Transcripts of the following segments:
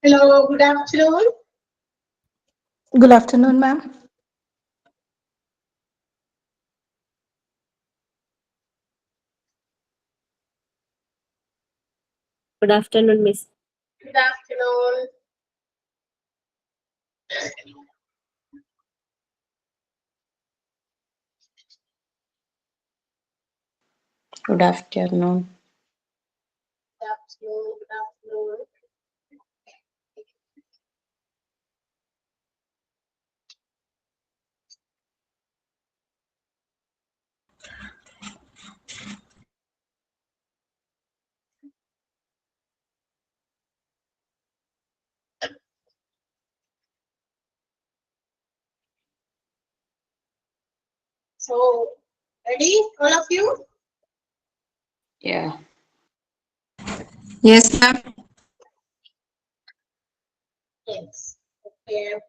Hello, good afternoon. Good afternoon, ma'am. Good afternoon, Miss. Good afternoon. Good afternoon. Good afternoon. Good afternoon. So, ready, all of you? Yeah. Yes, ma'am. Yes. Okay.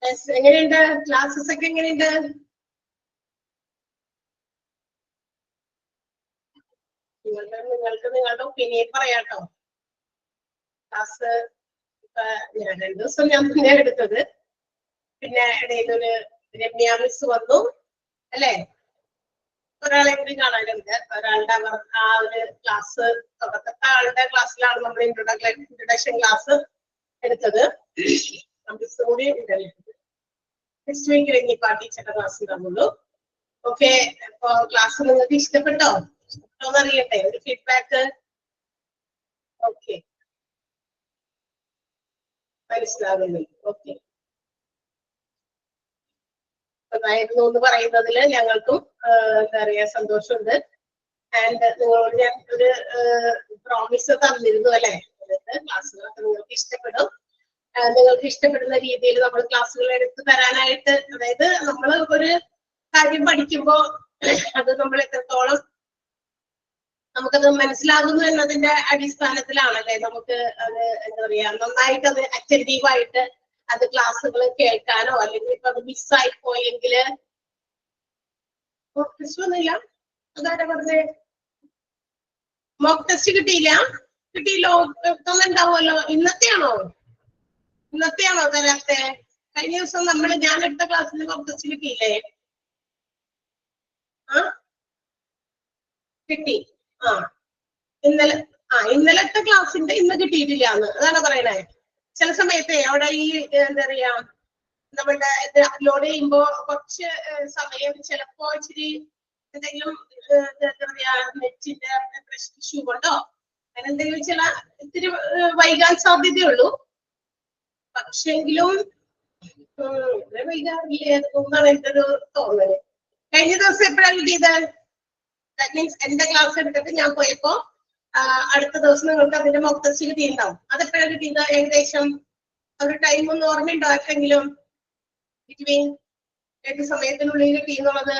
Yes, എങ്ങനെയുണ്ട് classes ഒക്കെ എങ്ങനെയുണ്ട്? നിങ്ങളുടെ opinion പറയാട്ടോ. Class ഞാൻ 2 ദിവസം ഞാൻ പിന്നെ എടുത്തത്. പിന്നെ ഇടയിലൊരു രമ്യ മിസ് വന്നു അല്ലേ? ഒരാളെ കൂടി കാണാനുണ്ട്. ഒരാളുടെ ആ ഒരു ക്ലാസ് തുടക്കത്തെ ആളുടെ ക്ലാസ്സിലാണ് നമ്മൾ ഇൻട്രൊഡക്ഷൻ ക്ലാസ് എടുത്തത്. മിസ് കൂടി നെക്സ്റ്റ് വീക്ക് കഴിഞ്ഞിപ്പോ ആ ടീച്ചറുടെ ക്ലാസ് ഉണ്ടാവുള്ളൂ. ഓക്കെ, അപ്പൊ ക്ലാസ് നിങ്ങൾക്ക് ഇഷ്ടപ്പെട്ടോ? ഇഷ്ടപ്പെട്ടോന്ന് അറിയട്ടെ, ഒരു ഫീഡ്ബാക്ക്. ഓക്കെ, മനസ്സിലാകുന്നു. ഓക്കെ, നന്നായിരുന്നു എന്ന് പറയുന്നതിൽ ഞങ്ങൾക്കും എന്താ പറയാ സന്തോഷമുണ്ട്. ആൻഡ് നിങ്ങളോട് ഞാൻ ഒരു പ്രോമിസ് തന്നിരുന്നു അല്ലെ, ക്ലാസ്സുകളൊക്കെ നിങ്ങൾക്ക് ഇഷ്ടപ്പെടും. നിങ്ങൾക്ക് ഇഷ്ടപ്പെടുന്ന രീതിയിൽ നമ്മൾ ക്ലാസ്സുകൾ എടുത്ത് തരാനായിട്ട്, അതായത് നമ്മൾ ഒരു കാര്യം പഠിക്കുമ്പോ അത് നമ്മൾ എത്രത്തോളം നമുക്കത് മനസ്സിലാകുന്നു എന്നതിന്റെ അടിസ്ഥാനത്തിലാണല്ലേ നമുക്ക് അത് എന്താ പറയാ നന്നായിട്ട് അത് അറ്റൻറ്റീവായിട്ട് അത് ക്ലാസ്സുകൾ കേൾക്കാനോ, അല്ലെങ്കിൽ ഇപ്പൊ അത് മിസ്സായി പോയെങ്കില് ഒന്നുമില്ല. അതാരാ പറഞ്ഞേ? മോക്ക് ടെസ്റ്റ് കിട്ടിയില്ല? കിട്ടിയില്ലോ, തന്നുണ്ടാവുമല്ലോ. ഇന്നത്തെയാണോ തരാത്തെ? കഴിഞ്ഞ ദിവസം ഞാൻ എടുത്ത ക്ലാസ്സിൽ മോക്ക് ടെസ്റ്റ് കിട്ടിയില്ലേ? ആ കിട്ടി. ആ ഇന്നലത്തെ ക്ലാസ്സിന്റെ ഇന്ന് കിട്ടിയിട്ടില്ല എന്ന് അതാണ് പറയണേ. ചില സമയത്തെ അവിടെ ഈ എന്താ പറയാ നമ്മളുടെ ഇത് അപ്ലോഡ് ചെയ്യുമ്പോ കുറച്ച് സമയം ചിലപ്പോ ഇച്ചിരി എന്തെങ്കിലും എന്താ പറയാ നെറ്റിന്റെ ഇഷ്യൂ കൊണ്ടോ അങ്ങനെ എന്തെങ്കിലും ചില ഇത്തിരി വൈകാൻ സാധ്യതയുള്ളൂ. പക്ഷെങ്കിലും വൈകാറില്ലെന്നാണ് എന്റെ ഒരു തോന്നല്. കഴിഞ്ഞ ദിവസം എപ്പോഴാണ് കിട്ടിയത്? ദാറ്റ് മീൻസ് എന്റെ ക്ലാസ് എടുത്തിട്ട് ഞാൻ പോയപ്പോ അടുത്ത ദിവസം നിങ്ങൾക്ക് അതിന്റെ മോക്ക് ടെസ്റ്റ് കിട്ടിയിട്ടുണ്ടാവും. അതെപ്പോഴാണ് കിട്ടിയത്? ഏകദേശം ഒരു ടൈം ഒന്ന് ഓർമ്മയുണ്ടോ ആർക്കെങ്കിലും? ബിറ്റ്വീൻ ഏത് സമയത്തിനുള്ളിൽ കിട്ടിയെന്നുള്ളത്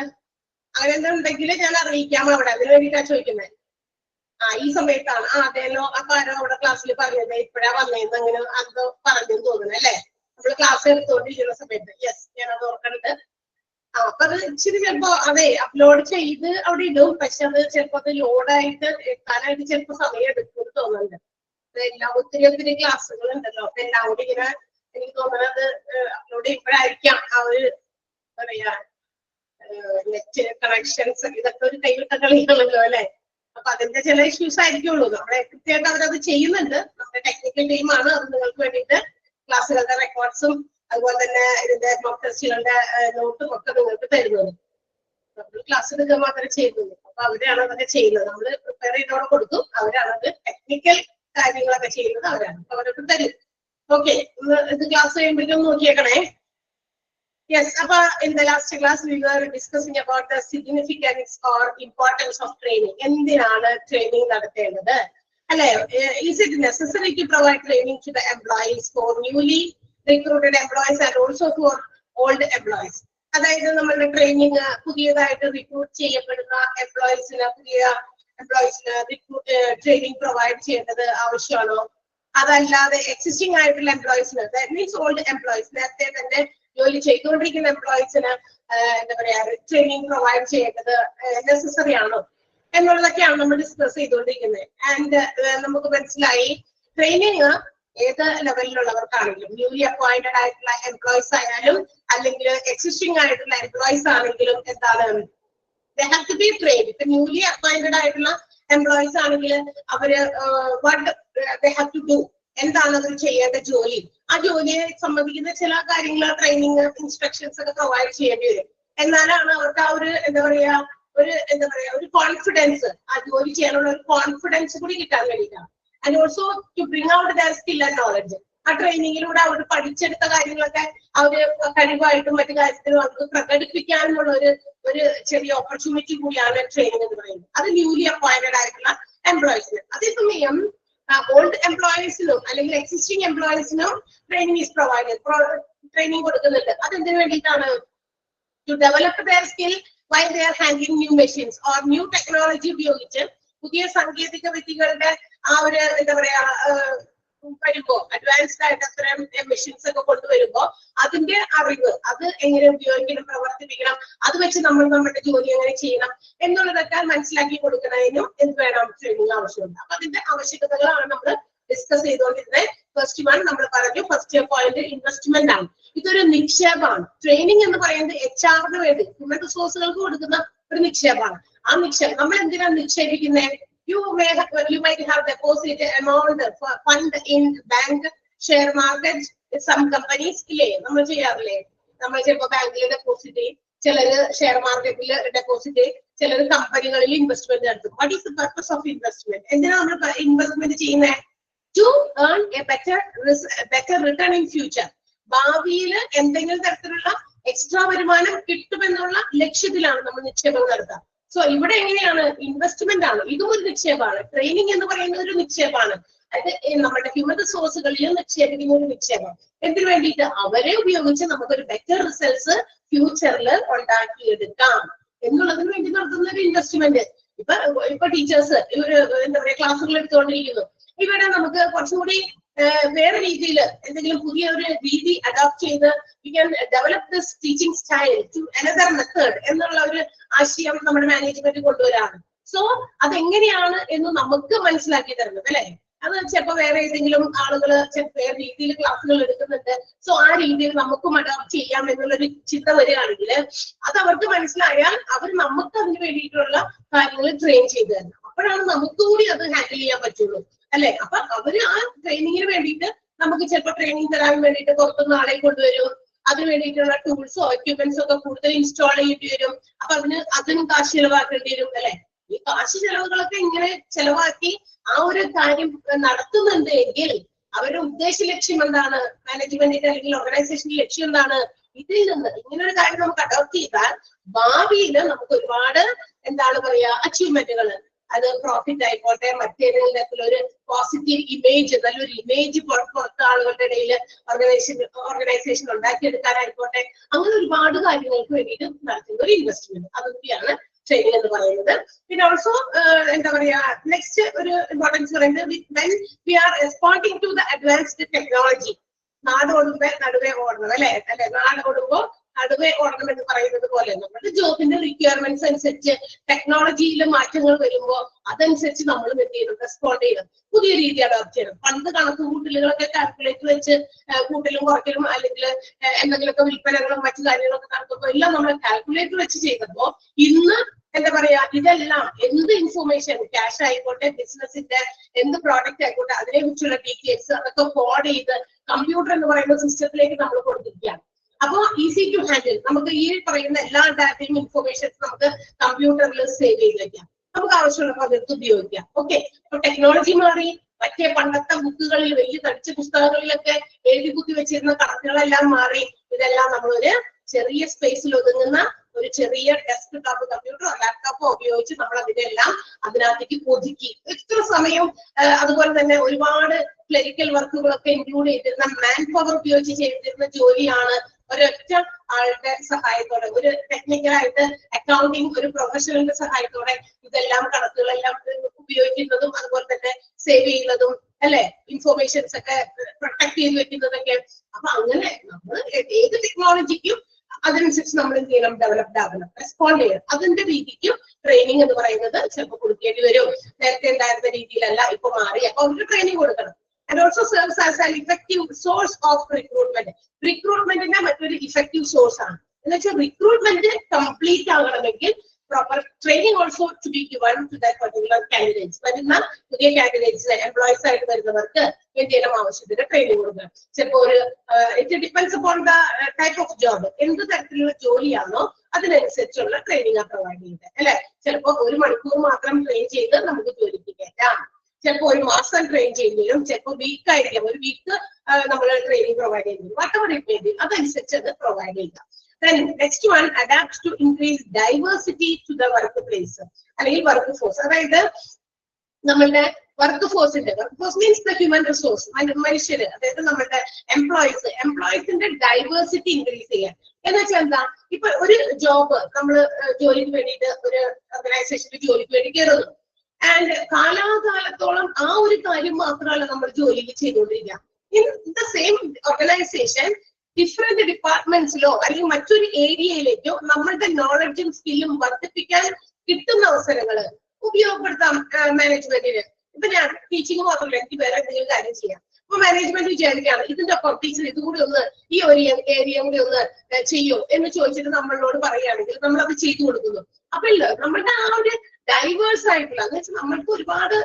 അങ്ങനെ എന്തുണ്ടെങ്കിൽ ഞാൻ അറിയിക്കാം അവിടെ. അതിന് വേണ്ടിയിട്ടാണ് ചോദിക്കുന്നത്. ഈ സമയത്താണ്. അതേലോ അപ്പൊ ആരോ അവിടെ ക്ലാസ്സിൽ പറഞ്ഞത് ഇപ്പോഴാ വന്നേന്ന് അങ്ങനെ അത് പറഞ്ഞെന്ന് തോന്നുന്നു അല്ലേ? നമ്മൾ ക്ലാസ് എടുത്തുകൊണ്ടിരിക്കുന്ന സമയത്ത്. യെസ്, ഞാനത് ഓർക്കണത്. അപ്പൊ അത് ഇച്ചിരി ചിലപ്പോ അതെ അപ്ലോഡ് ചെയ്ത് അവിടെ ഇടും. പക്ഷെ അത് ചിലപ്പോ അത് ലോഡായിട്ട് എത്താനായിട്ട് ചിലപ്പോ സമയം എടുക്കും തോന്നുന്നുണ്ട്. എല്ലാം ഒത്തിരി ക്ലാസ്സുകൾ ഉണ്ടല്ലോ. അപ്പൊ എല്ലാം കൂടി ഇങ്ങനെ എനിക്ക് തോന്നുന്നത് അപ്ലോഡ് ചെയ്യുമ്പോഴായിരിക്കാം ആ ഒരു പറയാ നെറ്റ് കണക്ഷൻസ് ഇതൊക്കെ ഒരു കൈവിട്ട കളിയാണല്ലോ അല്ലെ? അപ്പൊ അതിന്റെ ചില ഇഷ്യൂസ് ആയിരിക്കുള്ളൂ. നമ്മളെ കൃത്യമായിട്ട് അവരത് ചെയ്യുന്നുണ്ട്. നമ്മുടെ ടെക്നിക്കൽ ടീമാണ് അത് നിങ്ങൾക്ക് വേണ്ടിയിട്ട് ക്ലാസ്സുകളുടെ റെക്കോർഡ്സും അതുപോലെ തന്നെ ഇതിന്റെ മോക്ക് ടെസ്റ്റുകളുടെ നോട്ടും ഒക്കെ നിങ്ങൾക്ക് തരുന്നത്. നമ്മൾ ക്ലാസ് എടുക്കുക മാത്രമേ ചെയ്യുന്നുള്ളൂ. അപ്പൊ അവരാണ് അതൊക്കെ ചെയ്യുന്നത്. നമ്മൾ പ്രിപ്പയർ ചെയ്തോടെ കൊടുക്കും. അവരാണ് അത് ടെക്നിക്കൽ കാര്യങ്ങളൊക്കെ ചെയ്യുന്നത്. അവരാണ്. അപ്പൊ അവരൊക്കെ തരും. ഓക്കെ, ഇത് ക്ലാസ് കഴിയുമ്പോഴേക്കും നോക്കിയേക്കണേ. Yes, in the last class we were discussing about the significance or importance of training. എന്തിനാണ് training നടത്തേണ്ടത്? അല്ലേ? Is it necessary to provide training to the employees for newly recruited employees and also for old employees? അതായത് നമ്മളുടെ training പുതിയതായിട്ട് recruit ചെയ്യപ്പെടുന്ന എംപ്ലോയീസിന് training provide ചെയ്യേണ്ടത് ആവശ്യമാണോ? അതല്ലാതെ എക്സിസ്റ്റിംഗ് ആയിട്ടുള്ള എംപ്ലോയീസിന്, ദാറ്റ് മീൻസ് ഓൾഡ് എംപ്ലോയീസ്, നേരത്തെ തന്നെ ജോലി ചെയ്തുകൊണ്ടിരിക്കുന്ന എംപ്ലോയീസിന് എന്താ പറയാ ട്രെയിനിങ് പ്രൊവൈഡ് ചെയ്യേണ്ടത് നെസസറി ആണോ എന്നുള്ളതൊക്കെയാണ് നമ്മൾ ഡിസ്കസ് ചെയ്തുകൊണ്ടിരിക്കുന്നത്. ആൻഡ് നമുക്ക് മനസ്സിലായി ട്രെയിനിങ് ഏത് ലെവലിലുള്ളവർക്കാണെങ്കിലും, ന്യൂലി അപ്പോയിന്റഡ് ആയിട്ടുള്ള എംപ്ലോയീസ് ആയാലും അല്ലെങ്കിൽ എക്സിസ്റ്റിംഗ് ആയിട്ടുള്ള എംപ്ലോയീസ് ആണെങ്കിലും എന്താണ്, they have to be trained. ഇപ്പൊ ന്യൂലി അപ്പോയിന്റഡ് ആയിട്ടുള്ള എംപ്ലോയീസ് ആണെങ്കിൽ അവര് what they have to do, എന്താണ് അവർ ചെയ്യേണ്ട ജോലി, ആ ജോലിയെ സംബന്ധിക്കുന്ന ചില കാര്യങ്ങൾ ട്രെയിനിങ് ഇൻസ്ട്രക്ഷൻസ് ഒക്കെ പ്രൊവൈഡ് ചെയ്യേണ്ടി വരും. എന്നാലാണ് അവർക്ക് ആ ഒരു ഒരു കോൺഫിഡൻസ്, ആ ജോലി ചെയ്യാനുള്ള ഒരു കോൺഫിഡൻസ് കൂടി കിട്ടാൻ വേണ്ടിയിട്ടാണ്. And also to bring out their skill and knowledge. ആ ട്രെയിനിങ്ങിലൂടെ അവർ പഠിച്ചെടുത്ത കാര്യങ്ങളൊക്കെ അവര് കഴിവായിട്ടും മറ്റു കാര്യത്തിലും അവർക്ക് പ്രകടിപ്പിക്കാനുള്ള ഒരു ചെറിയ ഓപ്പർച്യൂണിറ്റി കൂടിയാണ് ട്രെയിനിങ് എന്ന് പറയുന്നത്. അത് ന്യൂലി അപ്പോയിന്റഡ് ആയിട്ടുള്ള എംപ്ലോയീസിന്. അതേസമയം ഓൾഡ് എംപ്ലോയീസിനും അല്ലെങ്കിൽ എക്സിസ്റ്റിംഗ് എംപ്ലോയീസിനും ട്രെയിനിങ് ഈസ് പ്രൊവൈഡഡ്, ട്രെയിനിങ് കൊടുക്കുന്നുണ്ട്. അതെന്തിനു വേണ്ടിയിട്ടാണ്? To develop their skill while they are handling new machines or new technology ഉപയോഗിച്ച് പുതിയ സാങ്കേതിക വിദ്യകളുടെ ആ ഒരു എന്താ പറയാ വരുമ്പോ അഡ്വാൻസ്ഡ് ആയിട്ട് അത്തരം മെഷീൻസ് ഒക്കെ കൊണ്ടുവരുമ്പോ അതിന്റെ അറിവ്, അത് എങ്ങനെ ഉപയോഗിക്കണം, പ്രവർത്തിപ്പിക്കണം, അത് വെച്ച് നമ്മൾ നമ്മുടെ ജോലി എങ്ങനെ ചെയ്യണം എന്നുള്ളതൊക്കെ മനസ്സിലാക്കി കൊടുക്കുന്നതിനും എന്ത് വേണം, ട്രെയിനിങ് ആവശ്യമുണ്ട്. അപ്പൊ അതിന്റെ ആവശ്യകതകളാണ് നമ്മൾ ഡിസ്കസ് ചെയ്തുകൊണ്ടിരുന്നത്. ഫസ്റ്റ് വൺ നമ്മൾ പറഞ്ഞു, ഫസ്റ്റ് പോയിന്റ് ഇൻവെസ്റ്റ്മെന്റ് ആണ്. ഇതൊരു നിക്ഷേപമാണ്. ട്രെയിനിങ് എന്ന് പറയുന്നത് HR വേണ്ടി, ഹ്യൂമൻ റിസോഴ്സുകൾക്ക് കൊടുക്കുന്ന ഒരു നിക്ഷേപമാണ്. ആ നിക്ഷേപം നമ്മൾ എന്തിനാണ് നിക്ഷേപിക്കുന്നത്? You might have deposited amount fund in bank, share market, some companies ഇല്ലേ നമ്മൾ ചെയ്യാറില്ലേ? നമ്മൾ ചിലപ്പോൾ ബാങ്കിൽ ഡെപ്പോസിറ്റ് ചെയ്യും, ചിലര് ഷെയർ മാർക്കറ്റിൽ ഡെപ്പോസിറ്റ് ചെയ്യും, ചിലർ കമ്പനികളിൽ ഇൻവെസ്റ്റ്മെന്റ് നടത്തും. What is the purpose of investment? എന്തിനാണ് നമ്മൾ ഇൻവെസ്റ്റ്മെന്റ് ചെയ്യുന്നത്? To earn a better return in future. ഭാവിയിൽ എന്തെങ്കിലും തരത്തിലുള്ള എക്സ്ട്രാ വരുമാനം കിട്ടുമെന്നുള്ള ലക്ഷ്യത്തിലാണ് നമ്മൾ നിക്ഷേപം നടത്തുക. സോ ഇവിടെ എങ്ങനെയാണ്? ഇൻവെസ്റ്റ്മെന്റ് ആണ്, ഇതും ഒരു നിക്ഷേപമാണ്. ട്രെയിനിങ് എന്ന് പറയുന്നത് ഒരു നിക്ഷേപമാണ്. അത് നമ്മുടെ ഹ്യൂമൻ റിസോഴ്സുകളിൽ നിക്ഷേപിക്കുന്ന ഒരു നിക്ഷേപം. എന്തിനു വേണ്ടിയിട്ട്? അവരെ ഉപയോഗിച്ച് നമുക്കൊരു ബെറ്റർ റിസൾട്ട്സ് ഫ്യൂച്ചറിൽ ഉണ്ടാക്കിയെടുക്കാം എന്നുള്ളതിന് വേണ്ടി നടത്തുന്ന ഒരു ഇൻവെസ്റ്റ്മെന്റ്. ഇപ്പൊ ടീച്ചേഴ്സ് എന്താ പറയാ ക്ലാസ്സുകൾ എടുത്തുകൊണ്ടിരിക്കുന്നു. ഇവിടെ നമുക്ക് കുറച്ചുകൂടി വേറെ രീതിയിൽ എന്തെങ്കിലും പുതിയ ഒരു രീതി അഡോപ്റ്റ് ചെയ്ത് we can develop this teaching style to another method എന്നുള്ള ഒരു ആശയം നമ്മുടെ മാനേജ്മെന്റ് കൊണ്ടുവരാണ്. സോ അതെങ്ങനെയാണ് എന്ന് നമുക്ക് മനസ്സിലാക്കി തരുന്നത് അല്ലെ? അത് ചിലപ്പോൾ വേറെ ഏതെങ്കിലും ആളുകൾ വേറെ രീതിയിൽ ക്ലാസ്സുകൾ എടുക്കുന്നുണ്ട്. സോ ആ രീതിയിൽ നമുക്കും അഡോപ്റ്റ് ചെയ്യാം എന്നുള്ളൊരു ചിന്ത വരികയാണെങ്കിൽ അത് അവർക്ക് മനസ്സിലായാൽ അവർ നമുക്ക് അതിന് വേണ്ടിയിട്ടുള്ള കാര്യങ്ങൾ ട്രെയിൻ ചെയ്തു തരണം. അപ്പോഴാണ് നമുക്ക് കൂടി അത് ഹാൻഡിൽ ചെയ്യാൻ പറ്റുള്ളൂ അല്ലെ? അപ്പൊ അവര് ആ ട്രെയിനിങ്ങിന് വേണ്ടിയിട്ട് നമുക്ക് ചിലപ്പോൾ ട്രെയിനിങ് തരാൻ വേണ്ടിയിട്ട് പുറത്തുനിന്ന് ആളെ കൊണ്ടുവരും. അതിന് വേണ്ടിയിട്ടുള്ള ടൂൾസോ എക്യുപ്മെന്റ്സോ ഒക്കെ കൂടുതൽ ഇൻസ്റ്റാൾ ചെയ്യേണ്ടി വരും. അപ്പൊ അതിനും കാശ് ചെലവാക്കേണ്ടി വരും അല്ലെ? ഈ കാശ് ചെലവുകളൊക്കെ ഇങ്ങനെ ചെലവാക്കി ആ ഒരു കാര്യം നടത്തുന്നുണ്ട് എങ്കിൽ അവരുടെ ഉദ്ദേശ ലക്ഷ്യം എന്താണ്? മാനേജ്മെന്റിന്റെ അല്ലെങ്കിൽ ഓർഗനൈസേഷന്റെ ലക്ഷ്യം എന്താണ്? ഇതിൽ നിന്ന് ഇങ്ങനെ ഒരു കാര്യം നമുക്ക് അഡോപ്റ്റ് ചെയ്താൽ ഭാവിയിൽ നമുക്ക് ഒരുപാട് എന്താണ് പറയാ അച്ചീവ്മെന്റുകൾ, അത് പ്രോഫിറ്റ് ആയിക്കോട്ടെ, മറ്റേതെങ്കിലും തരത്തിലൊരു പോസിറ്റീവ് ഇമേജ്, നല്ലൊരു ഇമേജ് പുറത്ത് ആളുകളുടെ ഇടയിൽ ഓർഗനൈസേഷൻ ഉണ്ടാക്കിയെടുക്കാനായിക്കോട്ടെ, അങ്ങനെ ഒരുപാട് കാര്യങ്ങൾക്ക് വേണ്ടിയിട്ട് നടത്തുന്ന ഒരു ഇൻവെസ്റ്റ്മെന്റ്. അതുകൂടിയാണ് ട്രെയിനിങ് എന്ന് പറയുന്നത്. പിന്നെ ഓൾസോ എന്താ പറയാ നെക്സ്റ്റ് ഒരു ഇമ്പോർട്ടൻസ് പറയുന്നത് when we are responding to the advanced technology. നാട് ഓടുമ്പോ നടുവേ ഓടണം അല്ലെ? നാട് ഓടുമ്പോ നടുവേ ഓടണം എന്ന് പറയുന്നത് പോലെ നമ്മുടെ ജോബിന്റെ റിക്വയർമെന്റ്സ് അനുസരിച്ച് ടെക്നോളജിയിലെ മാറ്റങ്ങൾ വരുമ്പോൾ അതനുസരിച്ച് നമ്മൾ എന്ത് ചെയ്യണം? റെസ്പോണ്ട് ചെയ്യണം, പുതിയ രീതി അഡോപ്റ്റ് ചെയ്യണം. പണ്ട് കണക്ക് കൂട്ടലുകളൊക്കെ കാൽക്കുലേറ്റർ വെച്ച് കൂട്ടലും കുറയ്ക്കലും അല്ലെങ്കിൽ എന്തെങ്കിലുമൊക്കെ വിൽപ്പനകളും മറ്റു കാര്യങ്ങളൊക്കെ നടത്തുമ്പോൾ എല്ലാം നമ്മൾ കാൽക്കുലേറ്റർ വെച്ച് ചെയ്തപ്പോ ഇന്ന് എന്താ പറയാ ഇതെല്ലാം എന്ത് ഇൻഫോർമേഷൻ, ക്യാഷ് ആയിക്കോട്ടെ, ബിസിനസിന്റെ എന്ത് പ്രോഡക്റ്റ് ആയിക്കോട്ടെ, അതിനെ കുറിച്ചുള്ള ഡീറ്റെയിൽസ് അതൊക്കെ കോഡ് ചെയ്ത് കമ്പ്യൂട്ടർ എന്ന് പറയുന്ന സിസ്റ്റത്തിലേക്ക് നമ്മൾ കൊടുത്തിരിക്കുകയാണ്. അപ്പോ ഈസി ടു ഹാൻഡിൽ. നമുക്ക് ഈ പറയുന്ന എല്ലാ ഡാറ്റയും ഇൻഫോർമേഷൻസ് നമുക്ക് കമ്പ്യൂട്ടറിൽ സേവ് ചെയ്ത് വെക്കാം, നമുക്ക് ആവശ്യമുള്ളപ്പോൾ അതെടുത്ത് ഉപയോഗിക്കാം. ഓക്കെ, അപ്പൊ ടെക്നോളജി മാറി. മറ്റേ പണ്ടത്തെ ബുക്കുകളിൽ വലിയ തടിച്ച പുസ്തകങ്ങളിലൊക്കെ എഴുതി കുത്തി വെച്ചിരുന്ന കണക്കുകളെല്ലാം മാറി. ഇതെല്ലാം നമ്മളൊരു ചെറിയ സ്പേസിൽ ഒതുങ്ങുന്ന ഒരു ചെറിയ ഡെസ്ക് ടോപ്പ് കമ്പ്യൂട്ടറോ ലാപ്ടോപ്പോ ഉപയോഗിച്ച് നമ്മൾ അതിനെല്ലാം അതിനകത്തേക്ക് ഒതുക്കി എത്ര സമയം. അതുപോലെ തന്നെ ഒരുപാട് ക്ലറിക്കൽ വർക്കുകളൊക്കെ ഇൻക്ലൂഡ് ചെയ്തിരുന്ന മാൻ പവർ ഉപയോഗിച്ച് ചെയ്തിരുന്ന ജോലിയാണ് ഒരൊറ്റ ആളുടെ സഹായത്തോടെ, ഒരു ടെക്നിക്കലായിട്ട് അക്കൗണ്ടിങ് ഒരു പ്രൊഫഷണലിന്റെ സഹായത്തോടെ ഇതെല്ലാം കണക്കുകളെല്ലാം ഉപയോഗിക്കുന്നതും അതുപോലെ തന്നെ സേവ് ചെയ്യുന്നതും അല്ലെ, ഇൻഫോർമേഷൻസ് ഒക്കെ പ്രൊട്ടക്ട് ചെയ്ത് വെക്കുന്നതൊക്കെ. അപ്പൊ അങ്ങനെ നമ്മൾ ഏത് ടെക്നോളജിക്കും അതനുസരിച്ച് നമ്മൾ എന്ത് ചെയ്യണം, ഡെവലപ്ഡ് ആകണം, റെസ്പോണ്ട് ചെയ്യണം. അതിന്റെ രീതിക്കും ട്രെയിനിങ് എന്ന് പറയുന്നത് ചിലപ്പോൾ കൊടുക്കേണ്ടി വരും. നേരത്തെ ഉണ്ടായിരുന്ന രീതിയിലല്ല, ഇപ്പൊ മാറി. അപ്പൊ അവർക്ക് ട്രെയിനിങ് കൊടുക്കണം. And also serves as an effective source of recruitment. റിക്രൂട്ട്മെന്റിന്റെ മറ്റൊരു ഇഫക്റ്റീവ് സോഴ്സ് ആണ്. എന്ന് വെച്ചാൽ റിക്രൂട്ട്മെന്റ് കംപ്ലീറ്റ് ആകണമെങ്കിൽ proper training also to be given to that particular candidates. വരുന്ന പുതിയ കാൻഡിഡേറ്റ്സ് എംപ്ലോയീസ് ആയിട്ട് വരുന്നവർക്ക് എന്തെങ്കിലും ആവശ്യത്തിന് ട്രെയിനിങ് കൊടുക്കണം. ചിലപ്പോൾ ഒരു it depends upon the type of job, എന്ത് തരത്തിലുള്ള ജോലിയാണോ അതിനനുസരിച്ചുള്ള ട്രെയിനിങ് പ്രൊവൈഡ് ചെയ്യുന്നത് അല്ലെ. ചിലപ്പോൾ 1 മണിക്കൂർ മാത്രം ട്രെയിൻ ചെയ്ത് നമുക്ക് ജോലിക്ക് കയറ്റാം. ചിലപ്പോൾ 1 മാസം ട്രെയിൻ ചെയ്യേണ്ടി വരും. ചിലപ്പോൾ വീക്ക് ആയിരിക്കാം, 1 വീക്ക് നമ്മൾ ട്രെയിനിങ് പ്രൊവൈഡ് ചെയ്യുന്നു. വാട്ടെവർ ഇറ്റ് മേ ബി, അതനുസരിച്ച് അത് പ്രൊവൈഡ് ചെയ്യുക. Then next one, adapts to increase diversity to the workplace. അല്ലെങ്കിൽ വർക്ക് ഫോഴ്സ്, അതായത് നമ്മളുടെ വർക്ക് ഫോഴ്സിന്റെ, work force means the human resource, മനുഷ്യര്, അതായത് നമ്മളുടെ എംപ്ലോയീസിന്റെ ഡൈവേഴ്സിറ്റി ഇൻക്രീസ് ചെയ്യാൻ. എന്ന് വെച്ചാൽ എന്താ, ഇപ്പൊ ഒരു ജോബ് നമ്മൾ ജോലിക്ക് വേണ്ടിയിട്ട് ഒരു ഓർഗനൈസേഷനിൽ ജോലിക്ക് വേണ്ടി കയറുന്നു. ആൻഡ് കാലാകാലത്തോളം ആ ഒരു കാര്യം മാത്രമല്ല നമ്മൾ ജോലിയിൽ ചെയ്തുകൊണ്ടിരിക്കുക. In the same organisation different ഡിപ്പാർട്ട്മെന്റ്സിലോ അല്ലെങ്കിൽ മറ്റൊരു ഏരിയയിലേക്കോ നമ്മളുടെ നോളജും സ്കില്ലും വർദ്ധിപ്പിക്കാൻ കിട്ടുന്ന അവസരങ്ങൾ ഉപയോഗപ്പെടുത്താം മാനേജ്മെന്റിന്. ഇപ്പൊ ഞാൻ ടീച്ചിങ് മാത്രമല്ല, എനിക്ക് വേറെ എന്തെങ്കിലും കാര്യം ചെയ്യാം. അപ്പൊ മാനേജ്മെന്റ് വിചാരിക്കുകയാണ് ഇതിന്റെ ഒപ്പം ടീച്ചർ ഇതുകൂടി ഒന്ന് ഈ ഒരു ഏരിയ കൂടി ഒന്ന് ചെയ്യോ എന്ന് ചോദിച്ചിട്ട് നമ്മളോട് പറയുകയാണെങ്കിൽ നമ്മൾ അത് ചെയ്തു കൊടുക്കുന്നു. അപ്പൊ ഇല്ല, നമ്മളുടെ ആ ഒരു ഡൈവേഴ്സ് ആയിട്ടുള്ള, എന്ന് വെച്ചാൽ നമ്മൾക്ക് ഒരുപാട്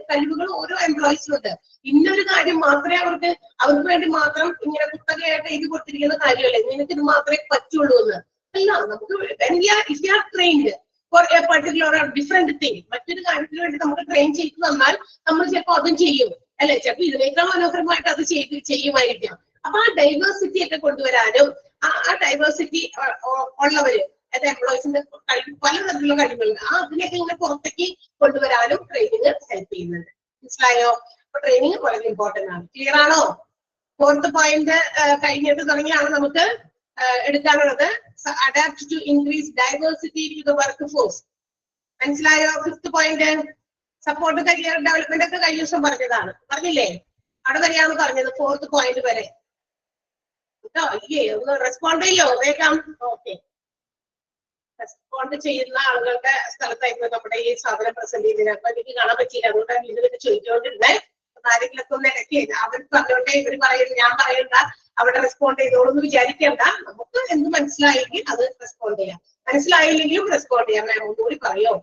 കഴിവുകൾ ഓരോ എംപ്ലോയീസിനുണ്ട്. ഇന്നൊരു കാര്യം മാത്രമേ അവർക്ക് വേണ്ടി മാത്രം ഇങ്ങനെ കുത്തകയായിട്ട് എഴുതി കൊടുത്തിരിക്കുന്ന കാര്യമല്ല, നിനക്ക് ഇത് മാത്രമേ പറ്റുള്ളൂ എന്ന് അല്ല. നമുക്ക് trained for a particular different thing, മറ്റൊരു കാര്യത്തിന് വേണ്ടി നമുക്ക് ട്രെയിൻ ചെയ്ത് തന്നാൽ നമ്മൾ ചിലപ്പോൾ അതും ചെയ്യും അല്ലെ, ചിലപ്പോൾ ഇതിനേക്കാൾ മനോഹരമായിട്ട് അത് ചെയ്യുമായിരിക്കാം. അപ്പൊ ആ ഡൈവേഴ്സിറ്റി ഒക്കെ കൊണ്ടുവരാനും ആ ഡൈവേഴ്സിറ്റി ഉള്ളവര് അതായത് എംപ്ലോയീസിന്റെ പലതരത്തിലുള്ള കഴിവുകളുണ്ട്, അതിനൊക്കെ ഇങ്ങനെ പുറത്തേക്ക് കൊണ്ടുവരാനും ട്രെയിനിങ് ഹെൽപ്പ് ചെയ്യുന്നുണ്ട്. മനസ്സിലായോ? അപ്പൊ ട്രെയിനിങ് വളരെ ഇമ്പോർട്ടന്റ് ആണ്. ക്ലിയർ ആണോ? 4th പോയിന്റ് കഴിഞ്ഞിട്ട് തുടങ്ങിയാണ് നമുക്ക് എടുക്കാനുള്ളത്. Adapt to increase diversity to the workforce. മനസ്സിലായോ? 5th point support career development ഒക്കെ കഴിഞ്ഞ ദിവസം പറഞ്ഞതാണ്, പറഞ്ഞില്ലേ? അവിടെ വരെയാണ് പറഞ്ഞത് 4th പോയിന്റ് വരെ. ഇല്ലേ, ഒന്ന് റെസ്പോണ്ട് ചെയ്യോ വേഗം? ഓക്കെ, റെസ്പോണ്ട് ചെയ്യുന്ന ആളുകളുടെ സ്ഥലത്തായിരുന്നു നമ്മുടെ ഈ സാധനം പ്രസന്റ് ചെയ്തത്. അപ്പൊ എനിക്ക് കാണാൻ പറ്റിയില്ല, അതുകൊണ്ടാണ് ഇതിനൊക്കെ ചോദിച്ചുകൊണ്ടിരുന്നേ. ആരെങ്കിലൊക്കെ ഒന്ന് ഇടയ്ക്ക് അവർ പറഞ്ഞോട്ടെ, ഇവര് പറയുന്നത് ഞാൻ പറയണ്ട, അവിടെ റെസ്പോണ്ട് ചെയ്തോളൂന്ന് വിചാരിക്കേണ്ട. നമുക്ക് എന്ത് മനസ്സിലായെങ്കിൽ അത് റെസ്പോണ്ട് ചെയ്യാം, മനസ്സിലായില്ലെങ്കിലും റെസ്പോണ്ട് ചെയ്യാം. ഞാൻ ഒന്നുകൂടി പറയോ?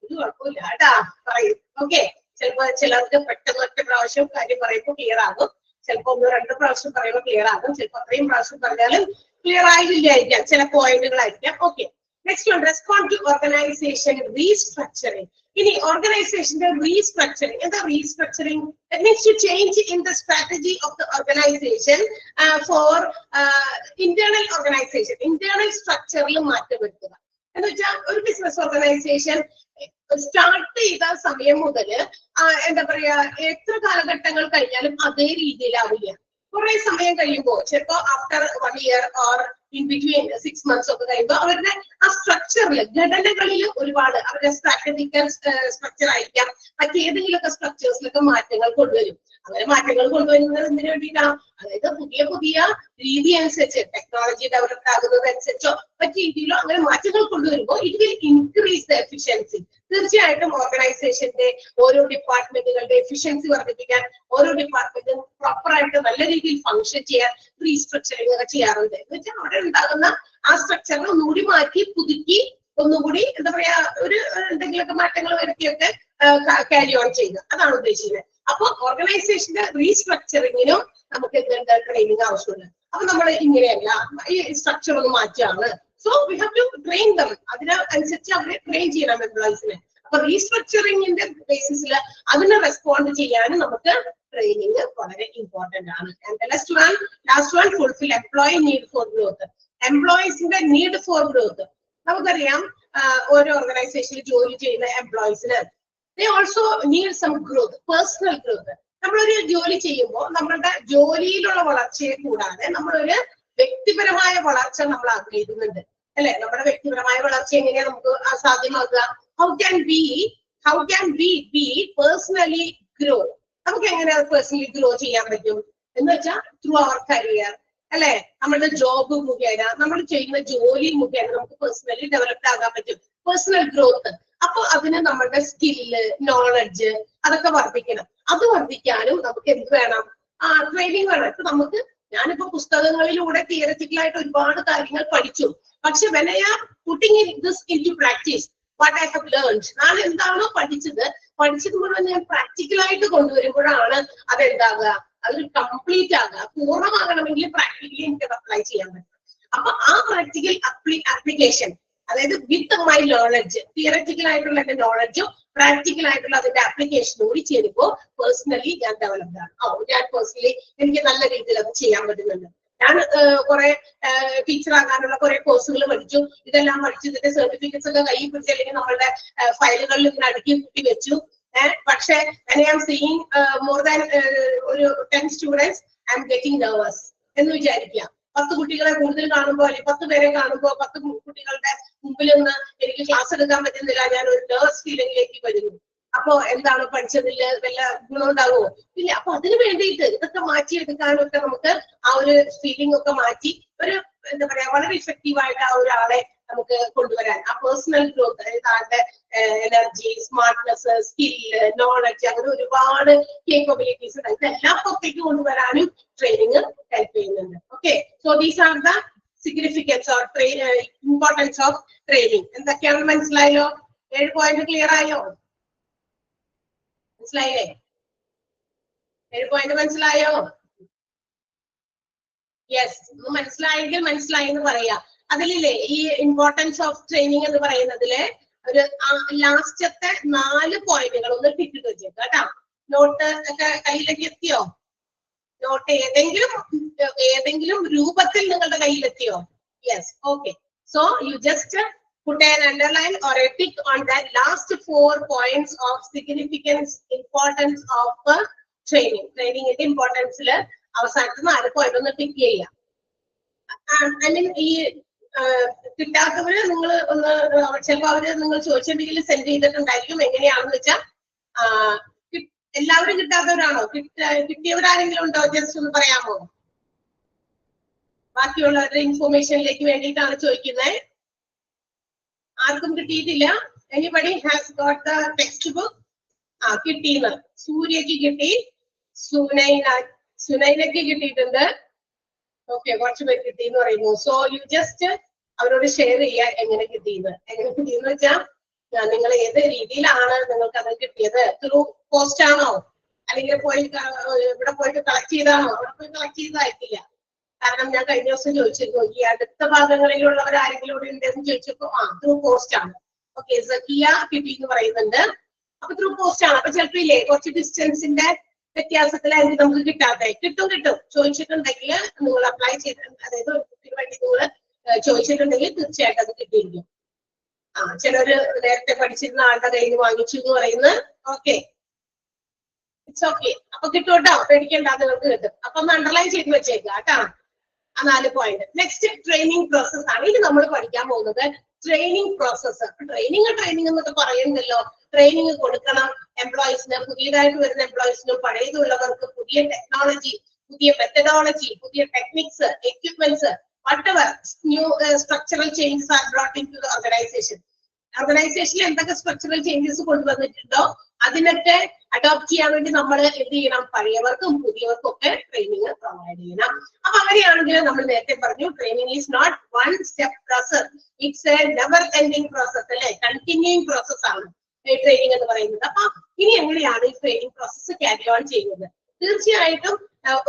ഇത് കുഴപ്പമില്ല കേട്ടാ, പറയും. ഓക്കെ, ചിലപ്പോ ചിലർക്ക് പെട്ടെന്ന് 1 പ്രാവശ്യം കാര്യം പറയുമ്പോൾ ക്ലിയർ ആകും, ചിലപ്പോ 1-2 പ്രാവശ്യം പറയുമ്പോൾ ക്ലിയർ ആകും, ചിലപ്പോ അത്രയും പ്രാവശ്യം പറഞ്ഞാലും ക്ലിയർ ആയില്ലായിരിക്കാം, ചില പോയിന്റുകളായിരിക്കാം. Okay, next one, respond to organisation restructuring. ഇനി ഓർഗനൈസേഷന്റെ റീസ്ട്രക്ചറിങ് എന്താ? Restructuring means to change in the strategy of the organisation for internal organisation, internal സ്ട്രക്ചറിൽ മാറ്റം വരുത്തുക. എന്ന് വെച്ചാൽ ഒരു ബിസിനസ് ഓർഗനൈസേഷൻ സ്റ്റാർട്ട് ചെയ്ത സമയം മുതൽ എന്താ പറയാ, എത്ര കാലഘട്ടങ്ങൾ കഴിഞ്ഞാലും അതേ രീതിയിലാവില്ല. കുറെ സമയം കഴിയുമ്പോൾ ചിലപ്പോ after 1 year or in between 6 months ഒക്കെ കഴിയുമ്പോൾ അവരുടെ ആ സ്ട്രക്ചറിൽ, ഘടനകളിൽ ഒരുപാട് അവരുടെ സ്ട്രാറ്റജിക്കൽ സ്ട്രക്ചർ ആയിരിക്കാം, മറ്റേതെങ്കിലുമൊക്കെ സ്ട്രക്ചേഴ്സിലൊക്കെ മാറ്റങ്ങൾ കൊണ്ടുവരും. അങ്ങനെ മാറ്റങ്ങൾ കൊണ്ടുവരുന്നത് എന്തിനു വേണ്ടിയിട്ടാണ്? അതായത് പുതിയ പുതിയ രീതി അനുസരിച്ച്, ടെക്നോളജി ഡെവലപ്ഡ് ആകുന്നതനുസരിച്ചോ മറ്റു രീതിയിലോ അങ്ങനെ മാറ്റങ്ങൾ കൊണ്ടുവരുമ്പോൾ it will increase the efficiency. തീർച്ചയായിട്ടും ഓർഗനൈസേഷന്റെ ഓരോ ഡിപ്പാർട്ട്മെന്റുകളുടെ എഫിഷ്യൻസി വർദ്ധിപ്പിക്കാൻ, ഓരോ ഡിപ്പാർട്ട്മെന്റും പ്രോപ്പറായിട്ട് നല്ല രീതിയിൽ ഫംഗ്ഷൻ ചെയ്യാൻ റീസ്ട്രക്ചറിങ് ഒക്കെ ചെയ്യാറുണ്ട്. എന്ന് വെച്ചാൽ അവിടെ ഉണ്ടാകുന്ന ആ സ്ട്രക്ചറിനെ ഒന്നുകൂടി മാറ്റി പുതുക്കി ഒന്നുകൂടി എന്താ പറയാ ഒരു എന്തെങ്കിലുമൊക്കെ മാറ്റങ്ങൾ വരുത്തിയൊക്കെ ക്യാരി ഓൺ ചെയ്യുക, അതാണ് ഉദ്ദേശിക്കുന്നത്. അപ്പൊ ഓർഗനൈസേഷന്റെ റീസ്ട്രക്ചറിങ്ങിനും നമുക്ക് എന്തുണ്ട്? ട്രെയിനിങ് ആവശ്യമുണ്ട്. അപ്പൊ നമ്മൾ ഇങ്ങനെയല്ല, ഈ സ്ട്രക്ചർ ഒന്ന് മാറ്റുകയാണ്. So we have to train them, അതിനനുസരിച്ച് അവരെ ട്രെയിൻ ചെയ്യണം എംപ്ലോയീസിനെ. അപ്പൊ റീസ്ട്രക്ചറിങ്ങിന്റെ ബേസിസിൽ അതിനെ റെസ്പോണ്ട് ചെയ്യാനും നമുക്ക് ട്രെയിനിങ് വളരെ ഇമ്പോർട്ടന്റ് ആണ്. And last one fulfil employee need for growth. എംപ്ലോയീസിന്റെ നീഡ് ഫോർ ഗ്രോത്ത്. നമുക്കറിയാം ഓരോ ഓർഗനൈസേഷനിൽ ജോലി ചെയ്യുന്ന എംപ്ലോയീസിന് they also need some growth, personal growth. നമ്മളൊരു ജോലി ചെയ്യുമ്പോൾ നമ്മളുടെ ജോലിയിലുള്ള വളർച്ചയെ കൂടാതെ നമ്മളൊരു വ്യക്തിപരമായ വളർച്ച നമ്മൾ ആഗ്രഹിക്കുന്നുണ്ട് അല്ലെ? നമ്മുടെ വ്യക്തിപരമായ വളർച്ച എങ്ങനെയാ നമുക്ക് സാധ്യമാക്കുക? How can we be personally grow? നമുക്ക് എങ്ങനെ പേഴ്സണലി ഗ്രോ ചെയ്യാൻ പറ്റും എന്ന് വെച്ചാൽ ത്രൂ അവർ കരിയർ അല്ലെ? നമ്മുടെ ജോബ് മുഖേന, നമ്മൾ ചെയ്യുന്ന ജോലി മുഖേന നമുക്ക് പേഴ്സണലി ഡെവലപ്ഡ് ആകാൻ പറ്റും, പേഴ്സണൽ ഗ്രോത്ത്. അപ്പൊ അതിന് നമ്മുടെ സ്കില്ല്, നോളജ് അതൊക്കെ വർദ്ധിക്കണം. അത് വർദ്ധിക്കാനും നമുക്ക് എന്ത് വേണം? ട്രെയിനിങ് വേണം. ഇപ്പൊ നമുക്ക്, ഞാനിപ്പോ പുസ്തകങ്ങളിലൂടെ തിയററ്റിക്കലായിട്ട് ഒരുപാട് കാര്യങ്ങൾ പഠിച്ചു. പക്ഷെ when I am putting this into practice, what I have learned, ഞാൻ എന്താണോ പഠിച്ചത് മുഴുവൻ ഞാൻ പ്രാക്ടിക്കലായിട്ട് കൊണ്ടുവരുമ്പോഴാണ് അതെന്താകുക, അതൊരു കംപ്ലീറ്റ് ആകുക. പൂർണ്ണമാകണമെങ്കിൽ പ്രാക്ടിക്കലി എനിക്ക് അപ്ലൈ ചെയ്യാൻ പറ്റും. അപ്പൊ ആ പ്രാക്ടിക്കൽ അപ്ലിക്കേഷൻ, അതായത് വിത്ത് മൈ നോളജ്, തിയററ്റിക്കൽ ആയിട്ടുള്ള എന്റെ നോളജും പ്രാക്ടിക്കൽ ആയിട്ടുള്ള അതിന്റെ ആപ്ലിക്കേഷൻ കൂടി ചെയ്യുമ്പോൾ പേഴ്സണലി ഞാൻ ഡെവലപ്ഡ് ആണ്. ഞാൻ പേഴ്സണലി എനിക്ക് നല്ല രീതിയിൽ അത് ചെയ്യാൻ പറ്റുന്നുണ്ട്. ഞാൻ കുറെ ടീച്ചർ ആകാനുള്ള കുറെ കോഴ്സുകൾ പഠിച്ചു. ഇതെല്ലാം പഠിച്ചു, ഇതിന്റെ സർട്ടിഫിക്കറ്റ്സ് ഒക്കെ കയ്യിൽ പിടിച്ച് അല്ലെങ്കിൽ നമ്മളുടെ ഫയലുകളിൽ ഇങ്ങനെ അടുക്കി കൂട്ടി വെച്ചു. പക്ഷെ I am seeing more than ഒരു 10 students, I am getting nervous എന്ന് വിചാരിക്കുക. 10 കുട്ടികളെ കൂടുതൽ കാണുമ്പോൾ അല്ലെങ്കിൽ 10 പേരെ കാണുമ്പോൾ 10 കുട്ടികളുടെ മുമ്പിൽ നിന്ന് എനിക്ക് ക്ലാസ് എടുക്കാൻ പറ്റുന്നില്ല, ഞാൻ ഒരു നെർവസ് ഫീലിംഗിലേക്ക് വരുന്നു. അപ്പൊ എന്താണ് പഠിച്ചതിൽ വല്ല ഗുണമുണ്ടാകുമോ? ഇല്ല. അപ്പൊ അതിന് വേണ്ടിയിട്ട് ഇതൊക്കെ മാറ്റിയെടുക്കാനൊക്കെ നമുക്ക് ആ ഒരു ഫീലിംഗ് ഒക്കെ മാറ്റി ഒരു എന്താ പറയാ വളരെ ഇഫക്റ്റീവായിട്ട് ആ ഒരാളെ നമുക്ക് കൊണ്ടുവരാൻ, ആ പേഴ്സണൽ ഗ്രോത്ത്, അതായത് ആളുടെ എനർജി, സ്മാർട്ട്നെസ്, സ്കില്ല്, നോളജ്, അങ്ങനെ ഒരുപാട് കേപ്പബിലിറ്റീസ് ഉണ്ട്. ഇതെല്ലാം പുറത്തേക്ക് കൊണ്ടുവരാനും ട്രെയിനിങ് ഹെൽപ്പ് ചെയ്യുന്നുണ്ട്. Okay, so these are the significance or importance of training. എന്തൊക്കെയാണെന്ന് മനസ്സിലായോ? 7 പോയിന്റ് ക്ലിയർ ആയോ? മനസ്സിലായില്ലേ? 7 പോയിന്റ് മനസ്സിലായോ? യെസ്, മനസ്സിലായെങ്കിൽ മനസ്സിലായി എന്ന് പറയാ. അതിലില്ലേ ഈ ഇമ്പോർട്ടൻസ് ഓഫ് ട്രെയിനിങ് എന്ന് പറയുന്നതില് ഒരു ലാസ്റ്റത്തെ 4 പോയിന്റുകൾ ഒന്ന് ടിക്ക് വെച്ചേക്കാം കേട്ടോ. നോട്ട് ഒക്കെ കയ്യിലേക്ക് എത്തിയോ? നോട്ട് ഏതെങ്കിലും രൂപത്തിൽ നിങ്ങളുടെ കയ്യിലെത്തിയോ? Yes, okay. So you just put an underline or a tick on that last 4 points of significance, importance of training. Training ന്റെ ഇമ്പോർട്ടൻസിൽ അവസാനത്തെ 4 പോയിന്റ് ഒന്ന് ടിക്ക് ചെയ്യാം. ഐ മീൻ ഈ കിട്ടാത്തവര് നിങ്ങൾ ഒന്ന് ചിലപ്പോൾ അവര് നിങ്ങൾ ചോദിച്ചിട്ടുണ്ടെങ്കിൽ സെൻഡ് ചെയ്തിട്ടുണ്ടായിരിക്കും. എങ്ങനെയാണെന്ന് വെച്ചാൽ എല്ലാവരും കിട്ടാത്തവരാണോ? കിട്ടിയവരാരെങ്കിലും ഉണ്ടോ? ജസ്റ്റ് ഒന്ന് പറയാമോ? ബാക്കിയുള്ളവരുടെ ഇൻഫോർമേഷനിലേക്ക് വേണ്ടിയിട്ടാണ് ചോദിക്കുന്നത്. ആർക്കും കിട്ടിയിട്ടില്ല? Anybody has got the text book? കിട്ടിയെന്ന് സൂര്യക്ക് കിട്ടി, സുനൈനക്ക് കിട്ടിയിട്ടുണ്ട്. ഓക്കെ, കുറച്ച് പേര് കിട്ടിയെന്ന് പറയുന്നു. സോ യു ജസ്റ്റ് അവരോട് ഷെയർ ചെയ്യുക എങ്ങനെ കിട്ടിയെന്ന് വെച്ചാൽ നിങ്ങൾ ഏത് രീതിയിലാണ് നിങ്ങൾക്ക് അത് കിട്ടിയത്. ത്രൂ പോസ്റ്റ് ആണോ, അല്ലെങ്കിൽ ഇവിടെ പോയിട്ട് കളക്ട് ചെയ്താണോ? അവിടെ പോയി കളക്ട് ചെയ്തതായിട്ടില്ല. കാരണം ഞാൻ കഴിഞ്ഞ ദിവസം ചോദിച്ചിരുന്നു ഈ അടുത്ത ഭാഗങ്ങളിലുള്ളവർ ആരെങ്കിലും ഇവിടെ ഉണ്ടെന്ന് ചോദിച്ചപ്പോ ത്രൂ പോസ്റ്റ് ആണ്. ഓക്കെ, സക്കിയ കിട്ടി എന്ന് പറയുന്നുണ്ട്. അപ്പൊ ത്രൂ പോസ്റ്റ് ആണ്. അപ്പൊ ചിലപ്പോ ഇല്ലേ കുറച്ച് ഡിസ്റ്റൻസിന്റെ വ്യത്യാസത്തിലായിരിക്കും നമുക്ക് കിട്ടാതെ. കിട്ടും ചോദിച്ചിട്ടുണ്ടെങ്കിൽ നിങ്ങൾ അപ്ലൈ ചെയ്ത്, അതായത് വേണ്ടി നിങ്ങൾ ചോദിച്ചിട്ടുണ്ടെങ്കിൽ തീർച്ചയായിട്ടും അത് കിട്ടിയിരിക്കും. ചിലര് നേരത്തെ പഠിച്ചിരുന്ന ആളുടെ കയ്യിൽ നിന്ന് വാങ്ങിച്ചു എന്ന് പറയുന്നത്. Okay, it's okay. അപ്പൊ കിട്ടും കേട്ടോ, പേടിക്കണ്ട, നിങ്ങൾക്ക് കിട്ടും. അപ്പൊ ഒന്ന് അണ്ടർലൈൻ ചെയ്ത് വെച്ചേക്കുക കേട്ടോ ആ 4 പോയിന്റ്. നെക്സ്റ്റ് ട്രെയിനിങ് പ്രോസസ് ആണ്. ഇത് നമ്മൾ പഠിക്കാൻ പോകുന്നത് ട്രെയിനിങ് പ്രോസസ്. ട്രെയിനിങ് എന്നൊക്കെ പറയുന്നല്ലോ. ട്രെയിനിങ് കൊടുക്കണം എംപ്ലോയീസിന്, പുതിയതായിട്ട് വരുന്ന എംപ്ലോയീസിനും പഴയതുള്ളവർക്ക് പുതിയ ടെക്നോളജി, പുതിയ മെത്തഡോളജി, പുതിയ techniques, equipments, whatever new structural changes are brought into the organization. ഓർഗനൈസേഷനിൽ എന്തൊക്കെ സ്ട്രക്ചറൽ ചേഞ്ചസ് കൊണ്ടുവന്നിട്ടുണ്ടോ അതിനൊക്കെ അഡോപ്റ്റ് ചെയ്യാൻ വേണ്ടി നമ്മൾ എന്ത് ചെയ്യണം? പഴയവർക്കും പുതിയവർക്കും ഒക്കെ ട്രെയിനിങ് പ്രൊവൈഡ് ചെയ്യണം. അപ്പൊ അങ്ങനെയാണെങ്കിൽ നമ്മൾ നേരത്തെ പറഞ്ഞു training is not one step process, it's a never ending process അല്ലെ, കണ്ടിന്യൂയിങ് പ്രോസസ് ആണ് ട്രെയിനിങ് എന്ന് പറയുന്നത്. അപ്പൊ ഇനി എങ്ങനെയാണ് ഈ ട്രെയിനിങ് പ്രോസസ് ക്യാരി ഓൺ ചെയ്യുന്നത്? തീർച്ചയായിട്ടും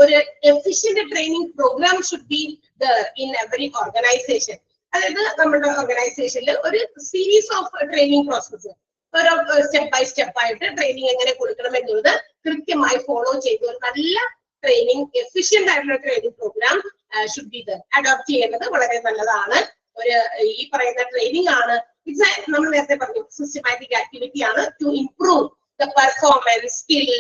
ഒരു efficient training program should be there in every organization. അതായത് നമ്മുടെ ഓർഗനൈസേഷനിൽ ഒരു സീരീസ് ഓഫ് ട്രെയിനിങ് പ്രോസസ്സ്, ഓരോ സ്റ്റെപ്പ് ബൈ സ്റ്റെപ്പ് ആയിട്ട് ട്രെയിനിങ് എങ്ങനെ കൊടുക്കണം എന്നുള്ളത് കൃത്യമായി ഫോളോ ചെയ്ത് ഒരു നല്ല ട്രെയിനിങ്, എഫിഷ്യന്റ് ആയിട്ടുള്ള training program should be adopt ചെയ്യേണ്ടത് വളരെ നല്ലതാണ്. ഒരു ഈ പറയുന്ന ട്രെയിനിങ് ആണ്. ഇറ്റ്സ് നമ്മൾ നേരത്തെ പറഞ്ഞു സിസ്റ്റമാറ്റിക് ആക്ടിവിറ്റി ആണ് to improve the performance, skill,